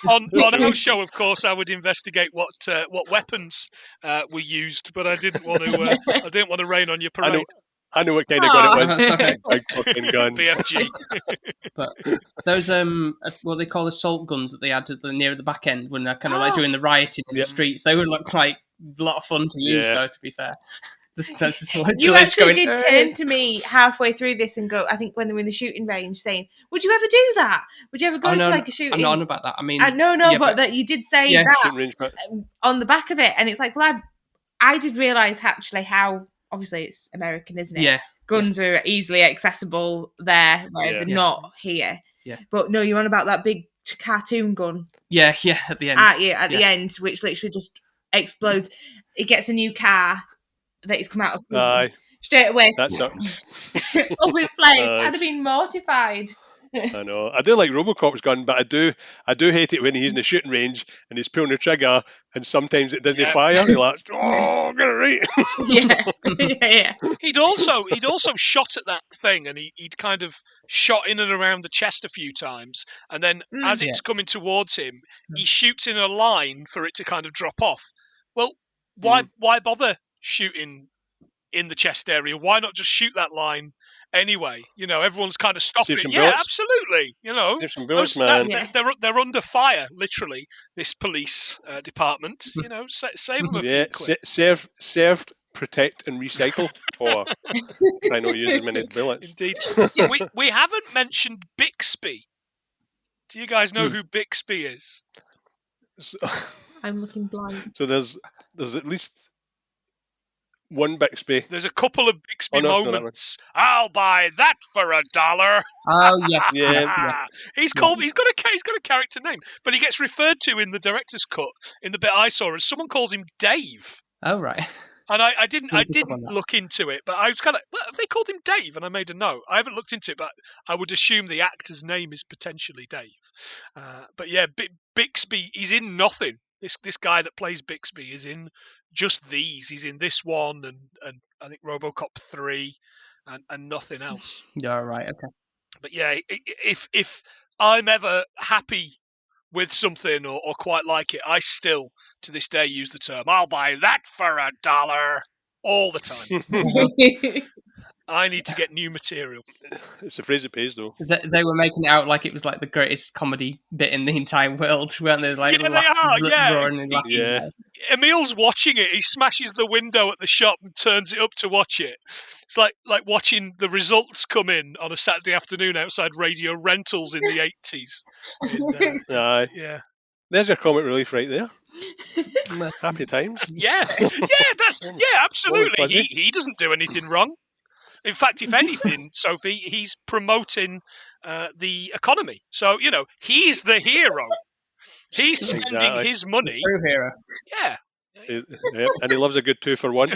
on our show, of course, I would investigate what weapons were used, but I didn't want to. I didn't want to rain on your parade. I know what kind of gun it was. That's okay. Big fucking gun. BFG. But those what they call assault guns that they had near the back end when they're kind of like doing the rioting in the streets, they would look like a lot of fun to use, though. To be fair, just you actually did turn to me halfway through this and go, I think when they were in the shooting range, saying, "Would you ever do that? Would you ever go to like a shooting?" I'm not on about that. I mean, but that you did say that range, on the back of it, and it's like, well, I did realise actually how. Obviously, it's American, isn't it? Yeah. Guns are easily accessible there, where they're not here. Yeah. But no, you're on about that big cartoon gun. Yeah, at the end. At the end, which literally just explodes. It gets a new car that he's come out of. Aye. Straight away. That's up in flames. I'd have been mortified. I know. I do like RoboCop's gun, but I do hate it when he's in the shooting range and he's pulling the trigger and sometimes it doesn't fire. You're like, oh, get it right. yeah. He'd also shot at that thing, and he'd kind of shot in and around the chest a few times, and then as it's coming towards him, he shoots in a line for it to kind of drop off. Well, why bother shooting in the chest area? Why not just shoot that line anyway? You know, everyone's kind of stopping. Yeah, absolutely. You know, save some bullets, man. They're under fire, literally. This police department. You know, save them a few quid. Serve, protect, and recycle, or try not to use as many bullets. Indeed. we haven't mentioned Bixby. Do you guys know who Bixby is? I'm looking blank. So there's at least one Bixby. There's a couple of Bixby moments. I'll buy that for $1. Oh yeah. He's got a character name, but he gets referred to in the director's cut in the bit I saw as someone calls him Dave. Oh right. And I didn't look into it, but I was kind of, well, have they called him Dave? And I made a note. I haven't looked into it, but I would assume the actor's name is potentially Dave. But yeah, Bixby, he's in nothing. This guy that plays Bixby is in just these. He's in this one and I think RoboCop 3 and nothing else. Yeah, right, okay. But yeah, if I'm ever happy with something or quite like it, I still, to this day, use the term, I'll buy that for $1 all the time. I need to get new material. It's the phrase it pays, though. They were making it out like it was like the greatest comedy bit in the entire world, weren't they? Like, they are, roaring and laughing. Yeah. Emil's watching it. He smashes the window at the shop and turns it up to watch it. It's like watching the results come in on a Saturday afternoon outside Radio Rentals in the 80s. Aye. Yeah. There's your comic relief right there. Happy times. Yeah, absolutely. He doesn't do anything wrong. In fact, if anything, Sophie, he's promoting the economy. So, you know, he's the hero. He's spending his money. True hero. Yeah. Yep, and he loves a good 2 for 1.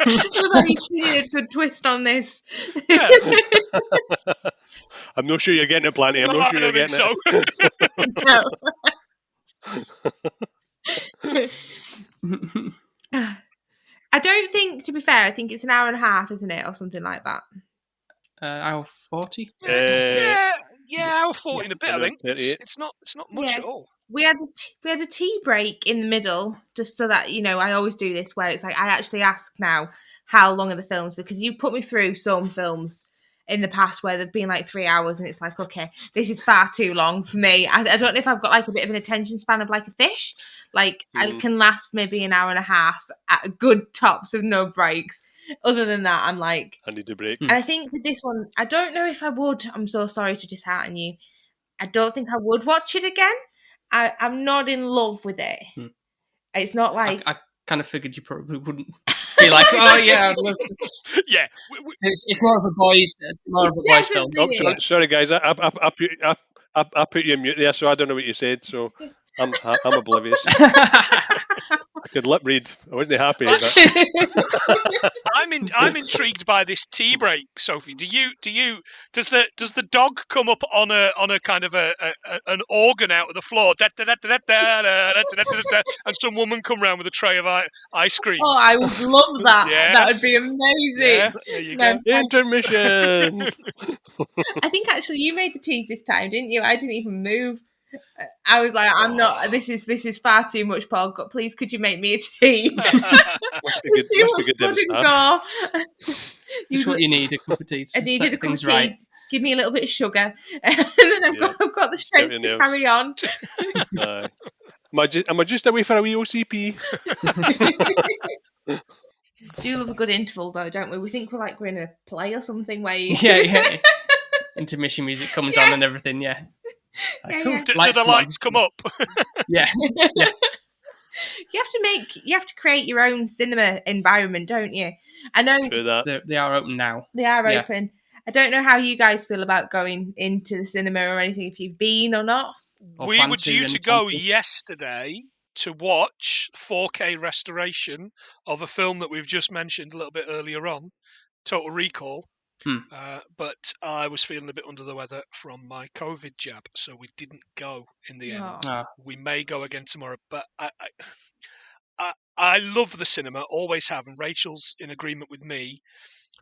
Although he's needed a good twist on this. Yeah. I'm not sure you're getting it, Planty. I'm No, not I sure don't you're think getting so. No. I don't think, to be fair, I think it's an hour and a half, isn't it, or something like that. Hour 40. Hour 40 and a bit. I Minute think it's 38. it's not much Yeah. at all. We had a tea break in the middle, just so that, I always do this where it's like I actually ask now how long are the films, because you've put me through some films in the past where they've been like 3 hours and it's like, okay, this is far too long for me. I don't know if I've got like a bit of an attention span of like a fish. Like I can last maybe an hour and a half at good tops of no breaks. Other than that, I'm like, I need a break. and I think with this one, I don't know if I would. I'm so sorry to dishearten you. I don't think I would watch it again. I'm not in love with it. It's not like I kind of figured you probably wouldn't be like, oh yeah, I'd love to. Yeah. It's more of a boys film. definitely Oh, sorry, guys. I put you in mute there, so I don't know what you said. So I'm oblivious. I could lip read. I wasn't happy. But... I'm intrigued by this tea break, Sophie. Does the dog come up on a kind of an organ out of the floor, and some woman come round with a tray of ice creams? Oh, I would love that. Yeah. That would be amazing. Yeah, there you go. Intermission. I think actually you made the cheese this time, didn't you? I didn't even move. I was like, I'm not. This is far too much, Paul. Please, could you make me a tea? Must be good. Too Must be much good to have a pudding stab. go. Just what you need, a cup of tea. I needed a cup of tea. Right. Give me a little bit of sugar, and then I've got the strength to carry on. Am I just away for a wee OCP? Do love a good interval though, don't we? We think we're in a play or something where you... Yeah. Intermission music comes on and everything. Yeah. Yeah. Do the lights come up? Yeah. You have to create your own cinema environment, don't you? I know True that. They are open now. they are open. I don't know how you guys feel about going into the cinema or anything, if you've been or not. We were due to go yesterday to watch 4K restoration of a film that we've just mentioned a little bit earlier on, Total Recall. But I was feeling a bit under the weather from my COVID jab, so we didn't go in the end. We may go again tomorrow, but I love the cinema, always have, and Rachel's in agreement with me,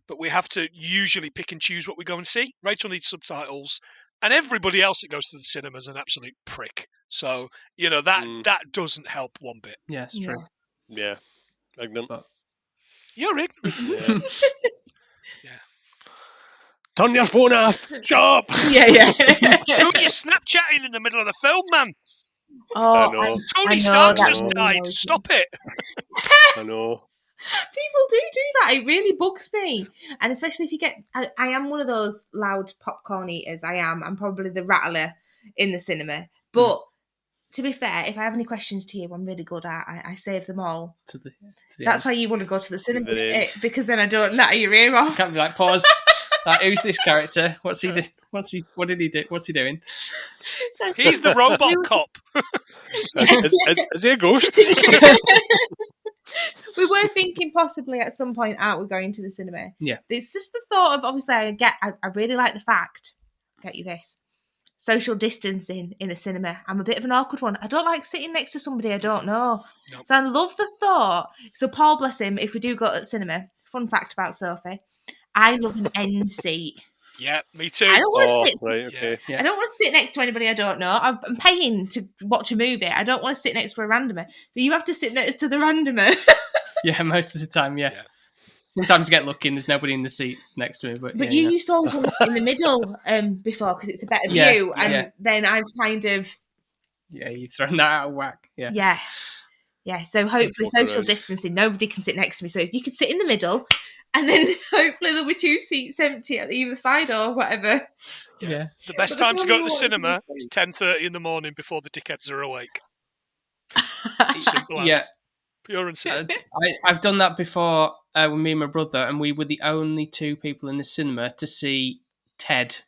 but we have to usually pick and choose what we go and see. Rachel needs subtitles, and everybody else that goes to the cinema is an absolute prick. So, that doesn't help one bit. Yeah, it's true. Yeah. Ignorant. But... You're ignorant. Yeah. Turn your phone off. Shut up. Yeah. Who are you Snapchatting in the middle of the film, man? I know. Tony Stark's just died. Stop it. I know. People do that. It really bugs me. And especially if you get... I am one of those loud popcorn eaters. I am. I'm probably the rattler in the cinema. But to be fair, if I have any questions to you, I'm really good at. I save them all. To the That's why you want to go to the cinema, because then I don't natter your ear off. Can't be like, pause. Like, who's this character? What's he do? What did he do? What's he doing? So, he's the RoboCop. Is he a ghost? We were thinking possibly at some point we going to the cinema. Yeah. It's just the thought of, obviously, I really like the fact, get you this, social distancing in a cinema. I'm a bit of an awkward one. I don't like sitting next to somebody I don't know. Nope. So I love the thought. So Paul, bless him, if we do go to the cinema, fun fact about Sophie, I love an end seat. Yeah, me too. I don't want to sit. Right, okay. I don't want to sit next to anybody I don't know. I'm paying to watch a movie. I don't want to sit next to a randomer. So you have to sit next to the randomer. Yeah, most of the time, yeah. Sometimes you get lucky and there's nobody in the seat next to me. But you used to always want to sit in the middle before because it's a better view. And then I've kind of... Yeah, you've thrown that out of whack. Yeah. Yeah, so hopefully social distancing, nobody can sit next to me. So if you could sit in the middle... And then hopefully there'll be 2 seats empty at either side or whatever. Yeah. The best time to go to the cinema is 10:30 in the morning before the dickheads are awake. Simple as. Yeah. Pure and simple. I've done that before with me and my brother, and we were the only 2 people in the cinema to see Ted.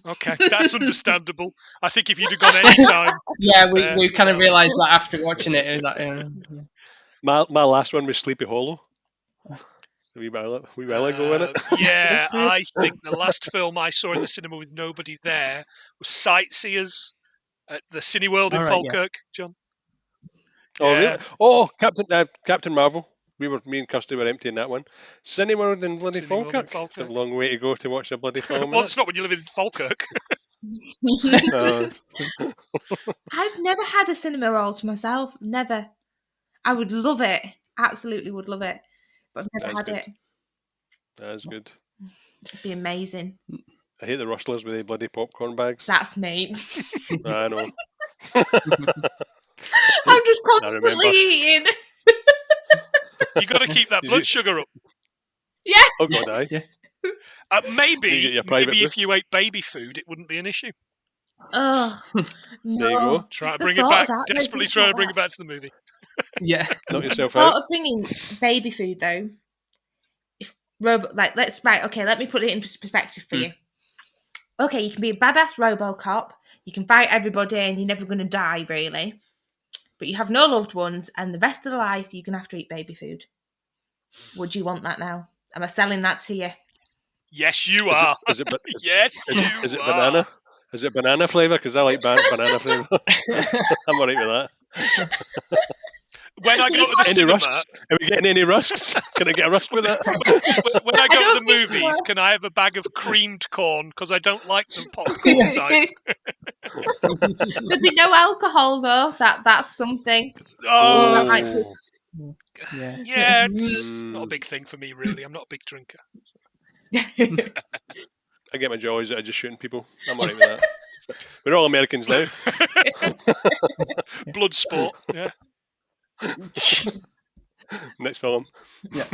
Okay, that's understandable. I think if you'd have gone any time... Yeah, we kind of realised that after watching it. It was like, My last one was Sleepy Hollow. A wee while ago, wasn't it? Yeah, I think the last film I saw in the cinema with nobody there was Sightseers at the Cineworld in All right, yeah. Falkirk, John. Oh, Yeah. really? Oh, Captain Marvel. Me and Kirsty were emptying that one. Cineworld in bloody Cineworld in Falkirk. It's a Falkirk. long way to go to watch a bloody film. Well, innit? it's not when you live in Falkirk. Uh, I've never had a cinema roll to myself. Never. I would love it. Absolutely would love it. But I've never had That's it. That's good. It'd be amazing. I hate the rustlers with the bloody popcorn bags. That's me. I know. I'm just I constantly remember. eating. You got to keep that Did blood you- sugar up. Oh God, aye. Yeah. Maybe You get your private if booth. you ate baby food, it wouldn't be an issue. Oh, no. There you go. Try to The bring it thought back. of that makes Desperately me trying to thought bring that. it back to the movie. Yeah. Knock The yourself thought out. of bringing baby food, though, let me put it into perspective for you. Okay, you can be a badass RoboCop, you can fight everybody, and you're never going to die, really. But you have no loved ones, and the rest of the life you're going to have to eat baby food. Would you want that now? Am I selling that to you? Yes, you Is are. it, is it, ba- Yes, is you it, is it are. banana? Is it banana flavour? Because I like banana flavour. I'm alright with that. When I But go if to the Any cinema, rusks? Are we getting any rusks? Can I get a rusk with that? when I I go to don't the think movies, so. can I have a bag of creamed corn? Because I don't like them popcorn type. There'd be no alcohol, though. That's something. Oh, That might be- Yeah. yeah, it's not a Mm. big thing for me, really. I'm not a big drinker. I get my joys out of just shooting people. I'm alright with that. We're all Americans now. Blood sport, yeah. Next film. Yeah.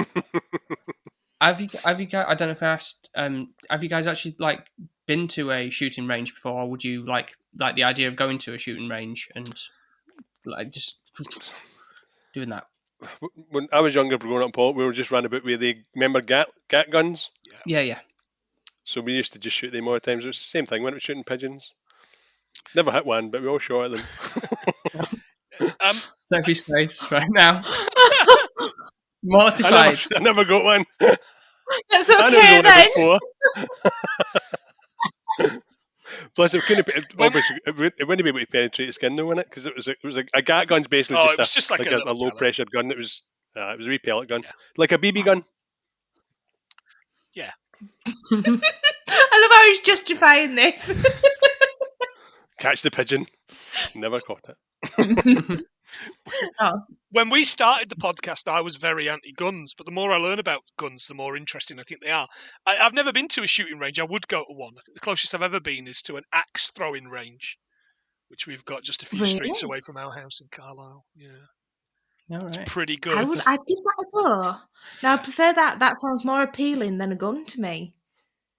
Have you guys? I don't know if I asked. Have you guys actually like been to a shooting range before, or would you like the idea of going to a shooting range and like just doing that? When I was younger, growing up, Paul, we were just running about with the remember gat guns. Yeah. So we used to just shoot them all the times. It was the same thing. When we were shooting pigeons, never hit one, but we all shot at them. Sophie's face right now. I Mortified. never got one. That's I never okay, got then. one before. Plus, it couldn't. Obviously, it wouldn't be able to penetrate the skin, though, wouldn't it? Because it was a gat gun's basically Oh, just it was just like a little low pellet. pressure gun. It was a wee pellet gun, Yeah. like a BB gun. I love how he's justifying this. Catch the pigeon. Never caught it. When we started the podcast, I was very anti-guns, but the more I learn about guns, the more interesting I think they are. I've never been to a shooting range. I would go to one. I think the closest I've ever been is to an axe throwing range, which we've got just a few streets Really? away from our house in Carlisle. Yeah, All right. pretty good. I'd give that a go. Now, I prefer that. That sounds more appealing than a gun to me.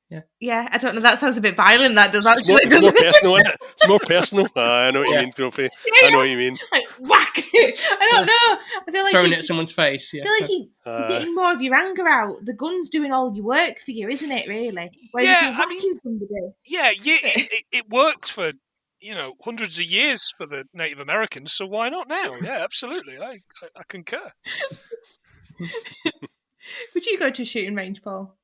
Yeah. Yeah, I don't know. That sounds a bit violent. That does It's actually. more doesn't it? personal, isn't it? It's more personal. I know what you Yeah. mean, Trophy. Yeah, I know what you mean. Like whack! I don't know. I feel like Throwing you- it at someone's face. Yeah. I feel like you're getting more of your anger out. The gun's doing all your work for you, isn't it? Really. Whereas if Yeah, you're I mean- whacking somebody, It worked for hundreds of years for the Native Americans. So why not now? Yeah, absolutely. I concur. would you go to a shooting range, Paul?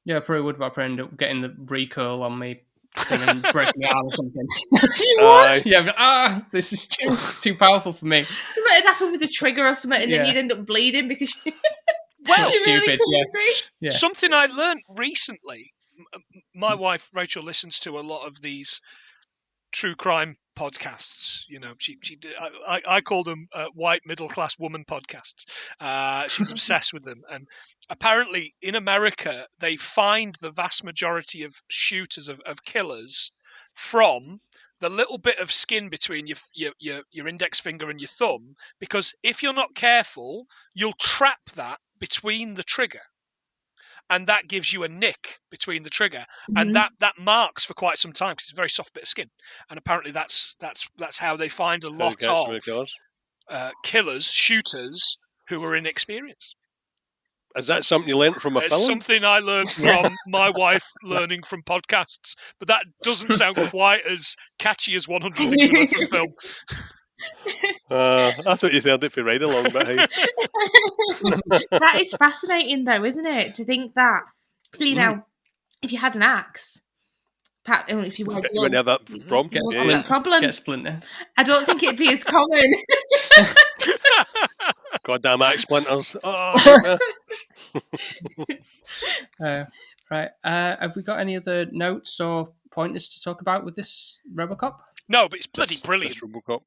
Yeah, I probably would, but I probably end up getting the recoil on me thing and breaking my arm or something. You would. Aye. Yeah, but, this is too powerful for me. Something would happen with a trigger or something, and then Yeah. you'd end up bleeding because you. Well, you're really stupid, yeah. clumsy. Yeah. something I learned recently. My wife Rachel listens to a lot of these true crime podcasts. I call them white middle class woman podcasts. She's obsessed with them, and apparently in America they find the vast majority of shooters of killers from the little bit of skin between your index finger and your thumb, because if you're not careful, you'll trap that between the trigger. And that gives you a nick between the trigger, and that marks for quite some time because it's a very soft bit of skin. And apparently, that's how they find a lot of killers, shooters who are inexperienced. Is that something you learnt from a It's film? something I learned from my wife learning from podcasts, but that doesn't sound quite as catchy as 100 Things We Learned from Film. I thought you heard it for ride along, but hey. That is fascinating, though, isn't it? To think that. See, now, if you had an axe, if you wear You wouldn't have gloves, that problem. Get what's Yeah. that problem? Get splinter. I don't think it'd be as common. Goddamn axe splinters. Oh, Right. Have we got any other notes or pointers to talk about with this RoboCop? No, but it's bloody this brilliant. RoboCop.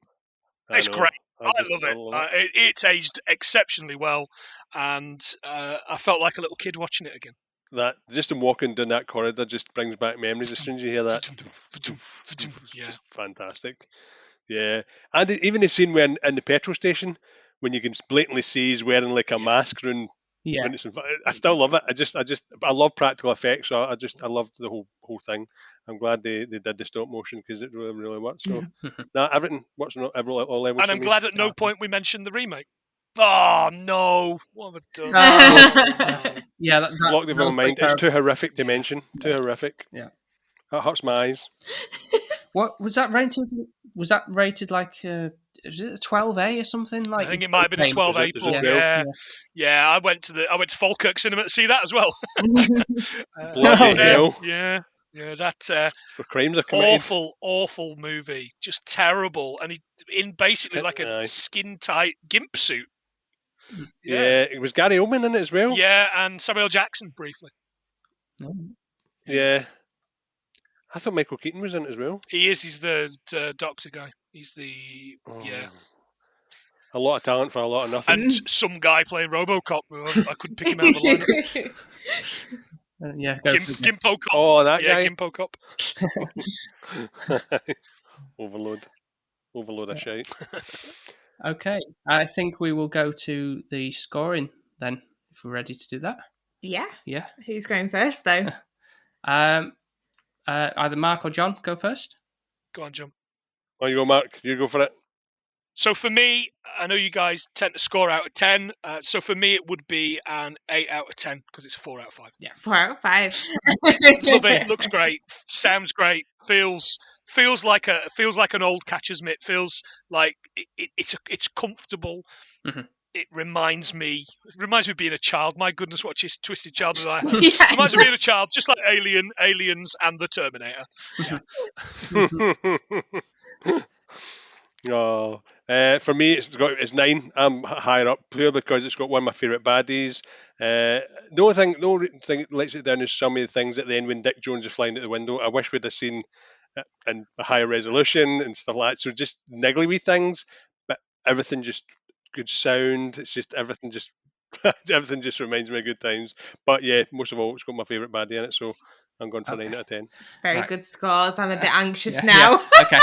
It's great. I love it. love It's aged exceptionally well, and I felt like a little kid watching it again. that just in walking down that corridor just brings back memories. As soon as you hear that, it's Yeah. just fantastic. Yeah, and even the scene when in the petrol station when you can blatantly see he's wearing like a mask when Yeah. it's I still love it. I love practical effects. So I loved the whole thing. I'm glad they did the stop motion because it really worked. So everything works on all levels. And for I'm me. glad at no point we mentioned the remake. Oh no! What have I done? Oh, yeah, that Locked it in my was mind. quite It's too terrible. horrific to mention. Too horrific. Yeah. That hurts my eyes. What was that rated? Was that rated like? Was it a 12A or something? Like I think it might have been a 12A. Is it Yeah. 12? Yeah. I went to Falkirk Cinema to see that as well. Bloody hell. Yeah. That For crimes are committed. awful movie, just terrible, and he in basically like a Aye. skin tight gimp suit. Yeah, it was Gary Oldman in it as well. Yeah, and Samuel Jackson briefly. Yeah. I thought Michael Keaton was in it as well. He is. He's the doctor guy. He's the yeah. A lot of talent for a lot of nothing. And some guy playing RoboCop. I couldn't pick him out of the lineup. Yeah, Gimpo Cop. Oh, that yeah, guy. Gimpo Cop. Overload of shite. Okay, I think we will go to the scoring then, if we're ready to do that. Yeah. Yeah. Who's going first, though? Either Mark or John go first. Go on, John. On you go, Mark. You go for it. So for me, I know you guys tend to score out of 10. So for me, it would be an 8 out of 10 because it's a 4 out of 5. Yeah, 4 out of 5. Love it. Looks great. Sounds great. Feels like an old catcher's mitt. Feels like it's comfortable. Mm-hmm. It reminds me of being a child. My goodness, what a twisted childhood I had. Yeah. Reminds me of being a child, just like Aliens, and the Terminator. Yeah. Oh, for me, it's 9. I'm higher up purely because it's got one of my favourite baddies. The only thing that lets it down is some of the things at the end when Dick Jones is flying out the window. I wish we'd have seen it in a higher resolution and stuff like that. So just niggly wee things, but everything just good sound. It's just everything just reminds me of good times. But yeah, most of all, it's got my favourite baddie in it, so I'm going for 9 out of 10. Very Right. good scores. I'm a bit anxious now. Yeah. Okay,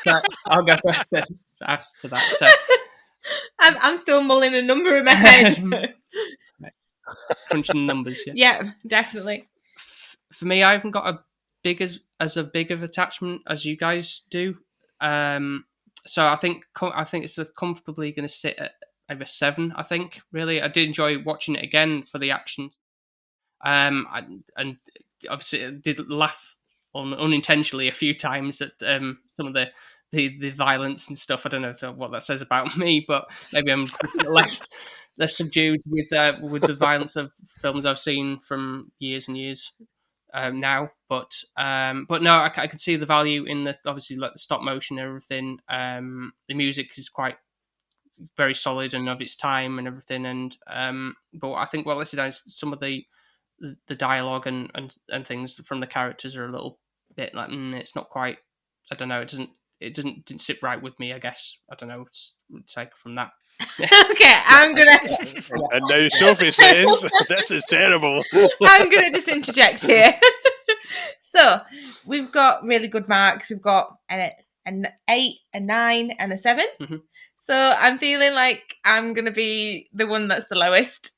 so I'll go first then after that. So. I'm still mulling a number in my head. Crunching numbers, yeah. Yeah, definitely. For me, I haven't got as big of attachment as you guys do. So I think it's comfortably going to sit at over 7. I think really, I did enjoy watching it again for the action. And obviously I did laugh unintentionally a few times at some of the violence and stuff. I don't know what that says about me, but maybe I'm less subdued with the violence of films I've seen from years and years now. But no, I can see the value in obviously like the stop motion and everything. The music is quite very solid and of its time and everything. And but I think what lets it down is some of the dialogue and things from the characters are a little bit like it's not quite. I don't know. It didn't sit right with me. I guess I don't know. Take from that. Okay, I'm gonna. And now Sophie says this is terrible. I'm gonna just interject here. So we've got really good marks. We've got an 8, a 9, and a 7. Mm-hmm. So I'm feeling like I'm gonna be the one that's the lowest.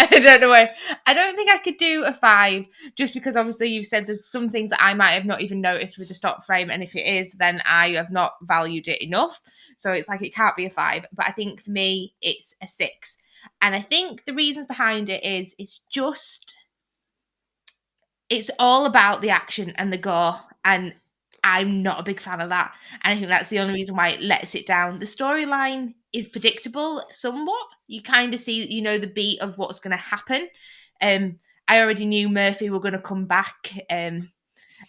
I don't know why. I don't think I could do a 5, just because obviously you've said there's some things that I might have not even noticed with the stop frame, and if it is, then I have not valued it enough. So it's like it can't be a 5. But I think for me, it's a 6. And I think the reasons behind it is it's all about the action and the gore. And I'm not a big fan of that. And I think that's the only reason why it lets it down. The storyline is predictable somewhat. You kind of see, the beat of what's going to happen. I already knew Murphy were going to come back and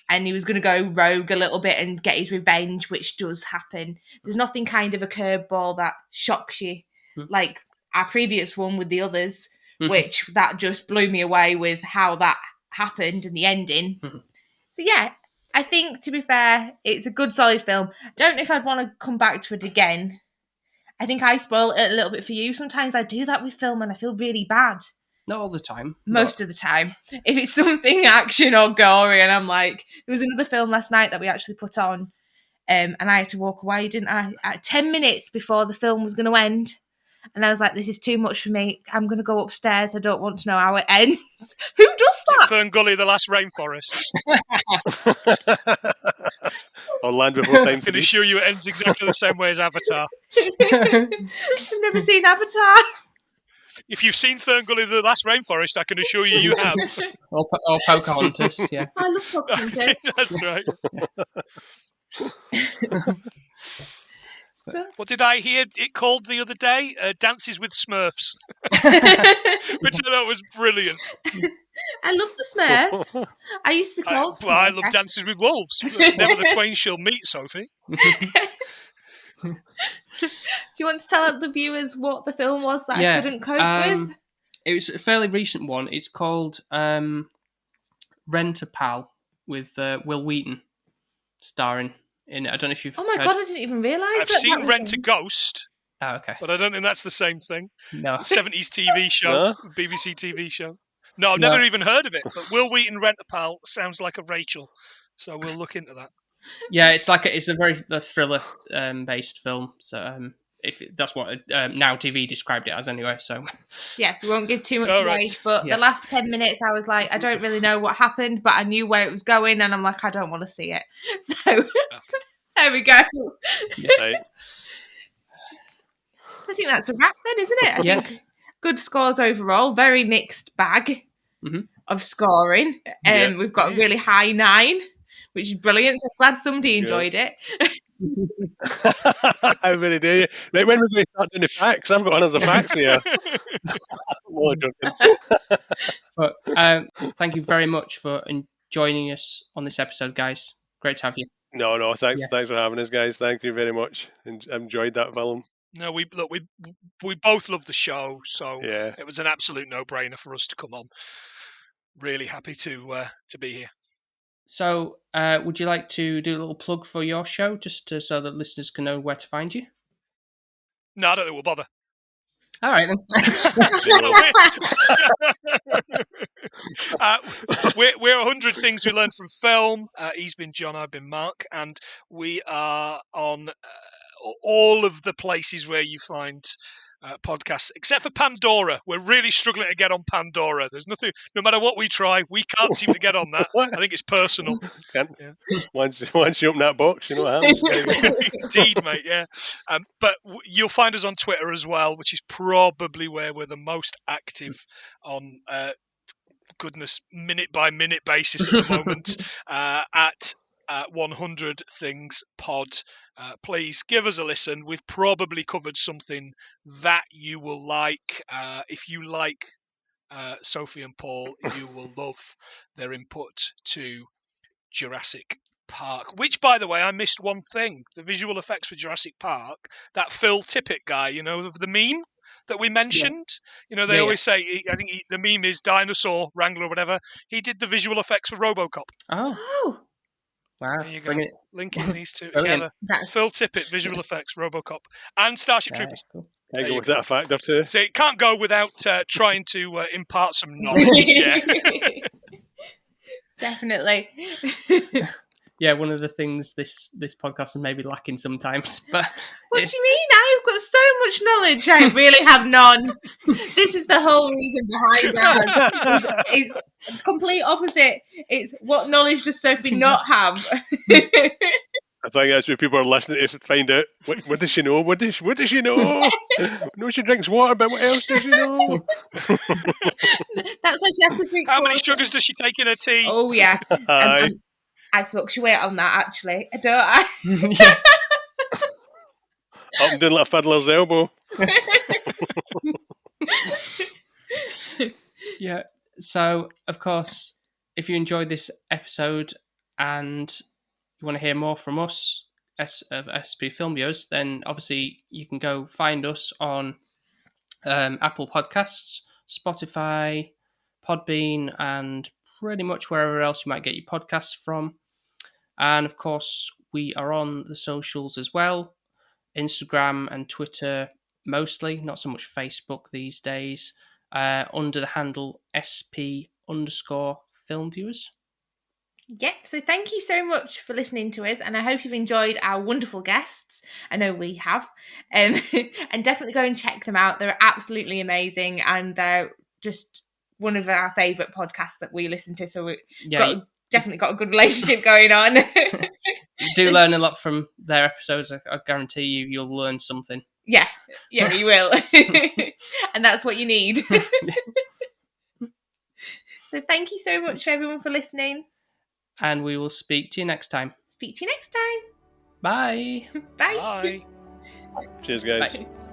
he was going to go rogue a little bit and get his revenge, which does happen. There's nothing kind of a curveball that shocks you, like our previous one with the others, which that just blew me away with how that happened and the ending. So yeah, I think, to be fair, it's a good, solid film. I don't know if I'd want to come back to it again. I think I spoil it a little bit for you. Sometimes I do that with film and I feel really bad. Not all the time. Most of the time. If it's something action or gory, and I'm like, there was another film last night that we actually put on, and I had to walk away, didn't I? At 10 minutes before the film was going to end. And I was like, this is too much for me. I'm going to go upstairs. I don't want to know how it ends. Who does that? Fern Gully, The Last Rainforest. Or Land Before Time. I can assure you it ends exactly the same way as Avatar. I've never seen Avatar. If you've seen Fern Gully, The Last Rainforest, I can assure you have. Or Pocahontas, yeah. I love Pocahontas. That's right. So, What did I hear it called the other day? Dances with Smurfs. Which I thought was brilliant. I love the Smurfs. I used to be called Smurf. I love Dances with Wolves. Never the twain shall meet, Sophie. Do you want to tell the viewers what the film was that I couldn't cope with? It was a fairly recent one. It's called Rent a Pal with Will Wheaton starring in it. I don't know if you've Oh my God, I didn't even realise I've seen Rent a Ghost. Oh, okay. But I don't think that's the same thing. No. 70s TV show, No? BBC TV show. No, I've never even heard of it. But Will Wheaton Rent a Pal sounds like a Rachel. So we'll look into that. Yeah, it's a very thriller based film. So that's what Now TV described it as anyway. So yeah, we won't give too much away. But the last 10 minutes, I was like, I don't really know what happened, but I knew where it was going, and I'm like, I don't want to see it. So there we go. Right. I think that's a wrap then, isn't it? I think good scores overall. Very mixed bag of scoring. We've got a really high 9. Which is brilliant. So I'm glad somebody enjoyed it. How very do you? Right, when we're going to start doing the facts? I've got hundreds of facts here. Well, but thank you very much for joining us on this episode, guys. Great to have you. No, thanks for having us, guys. Thank you very much. Enjoyed that film. No, we both love the show, so Yeah. it was an absolute no-brainer for us to come on. Really happy to be here. So, would you like to do a little plug for your show, just so that listeners can know where to find you? No, I don't think we'll bother. All right, then. We're 100 Things We Learned from Film. He's been John, I've been Mark, and we are on all of the places where you find podcasts, except for Pandora. We're really struggling to get on Pandora. There's nothing, no matter what we try, we can't seem to get on that. I think it's personal. Once you open that box, you know what happens. Indeed, mate, yeah. But you'll find us on Twitter as well, which is probably where we're the most active on goodness, minute by minute basis at the moment at 100 Things Pod. Please give us a listen. We've probably covered something that you will like. If you like Sophie and Paul, you will love their input to Jurassic Park, which, by the way, I missed one thing. The visual effects for Jurassic Park, that Phil Tippett guy, the meme that we mentioned. They always say, I think the meme is dinosaur wrangler or whatever. He did the visual effects for RoboCop. Oh. Wow. There you go. Linking these two Brilliant. together. Phil Tippett, visual effects, RoboCop, and Starship Troopers. Cool. Can I go with that factor too? So it can't go without trying to impart some knowledge. Yeah. Definitely. Yeah, one of the things this podcast is maybe lacking sometimes. But what do you mean? I've got so much knowledge. I really have none. This is the whole reason behind that. It's the complete opposite. It's what knowledge does Sophie not have? I think that's where people are listening to find out what does she know? What does she know? No, she drinks water, but what else does she know? That's why she has to drink. How many sugars does she take in her tea? Oh yeah. I fluctuate on that, actually. I don't. Yeah. Up and down like a fiddler's elbow. Yeah. So, of course, if you enjoyed this episode and you want to hear more from us, SP Film Viewers, then obviously you can go find us on Apple Podcasts, Spotify, Podbean, and pretty much wherever else you might get your podcasts from. And of course, we are on the socials as well, Instagram and Twitter mostly, not so much Facebook these days, under the handle SP_film viewers. Yep, so thank you so much for listening to us, and I hope you've enjoyed our wonderful guests. I know we have. And definitely go and check them out. They're absolutely amazing, and they're just one of our favourite podcasts that we listen to, so we've definitely got a good relationship going on. You do learn a lot from their episodes. I guarantee you'll learn something. Yeah, we will. And that's what you need. So thank you so much, everyone, for listening. And we will speak to you next time. Speak to you next time. Bye. Bye. Cheers, guys. Bye.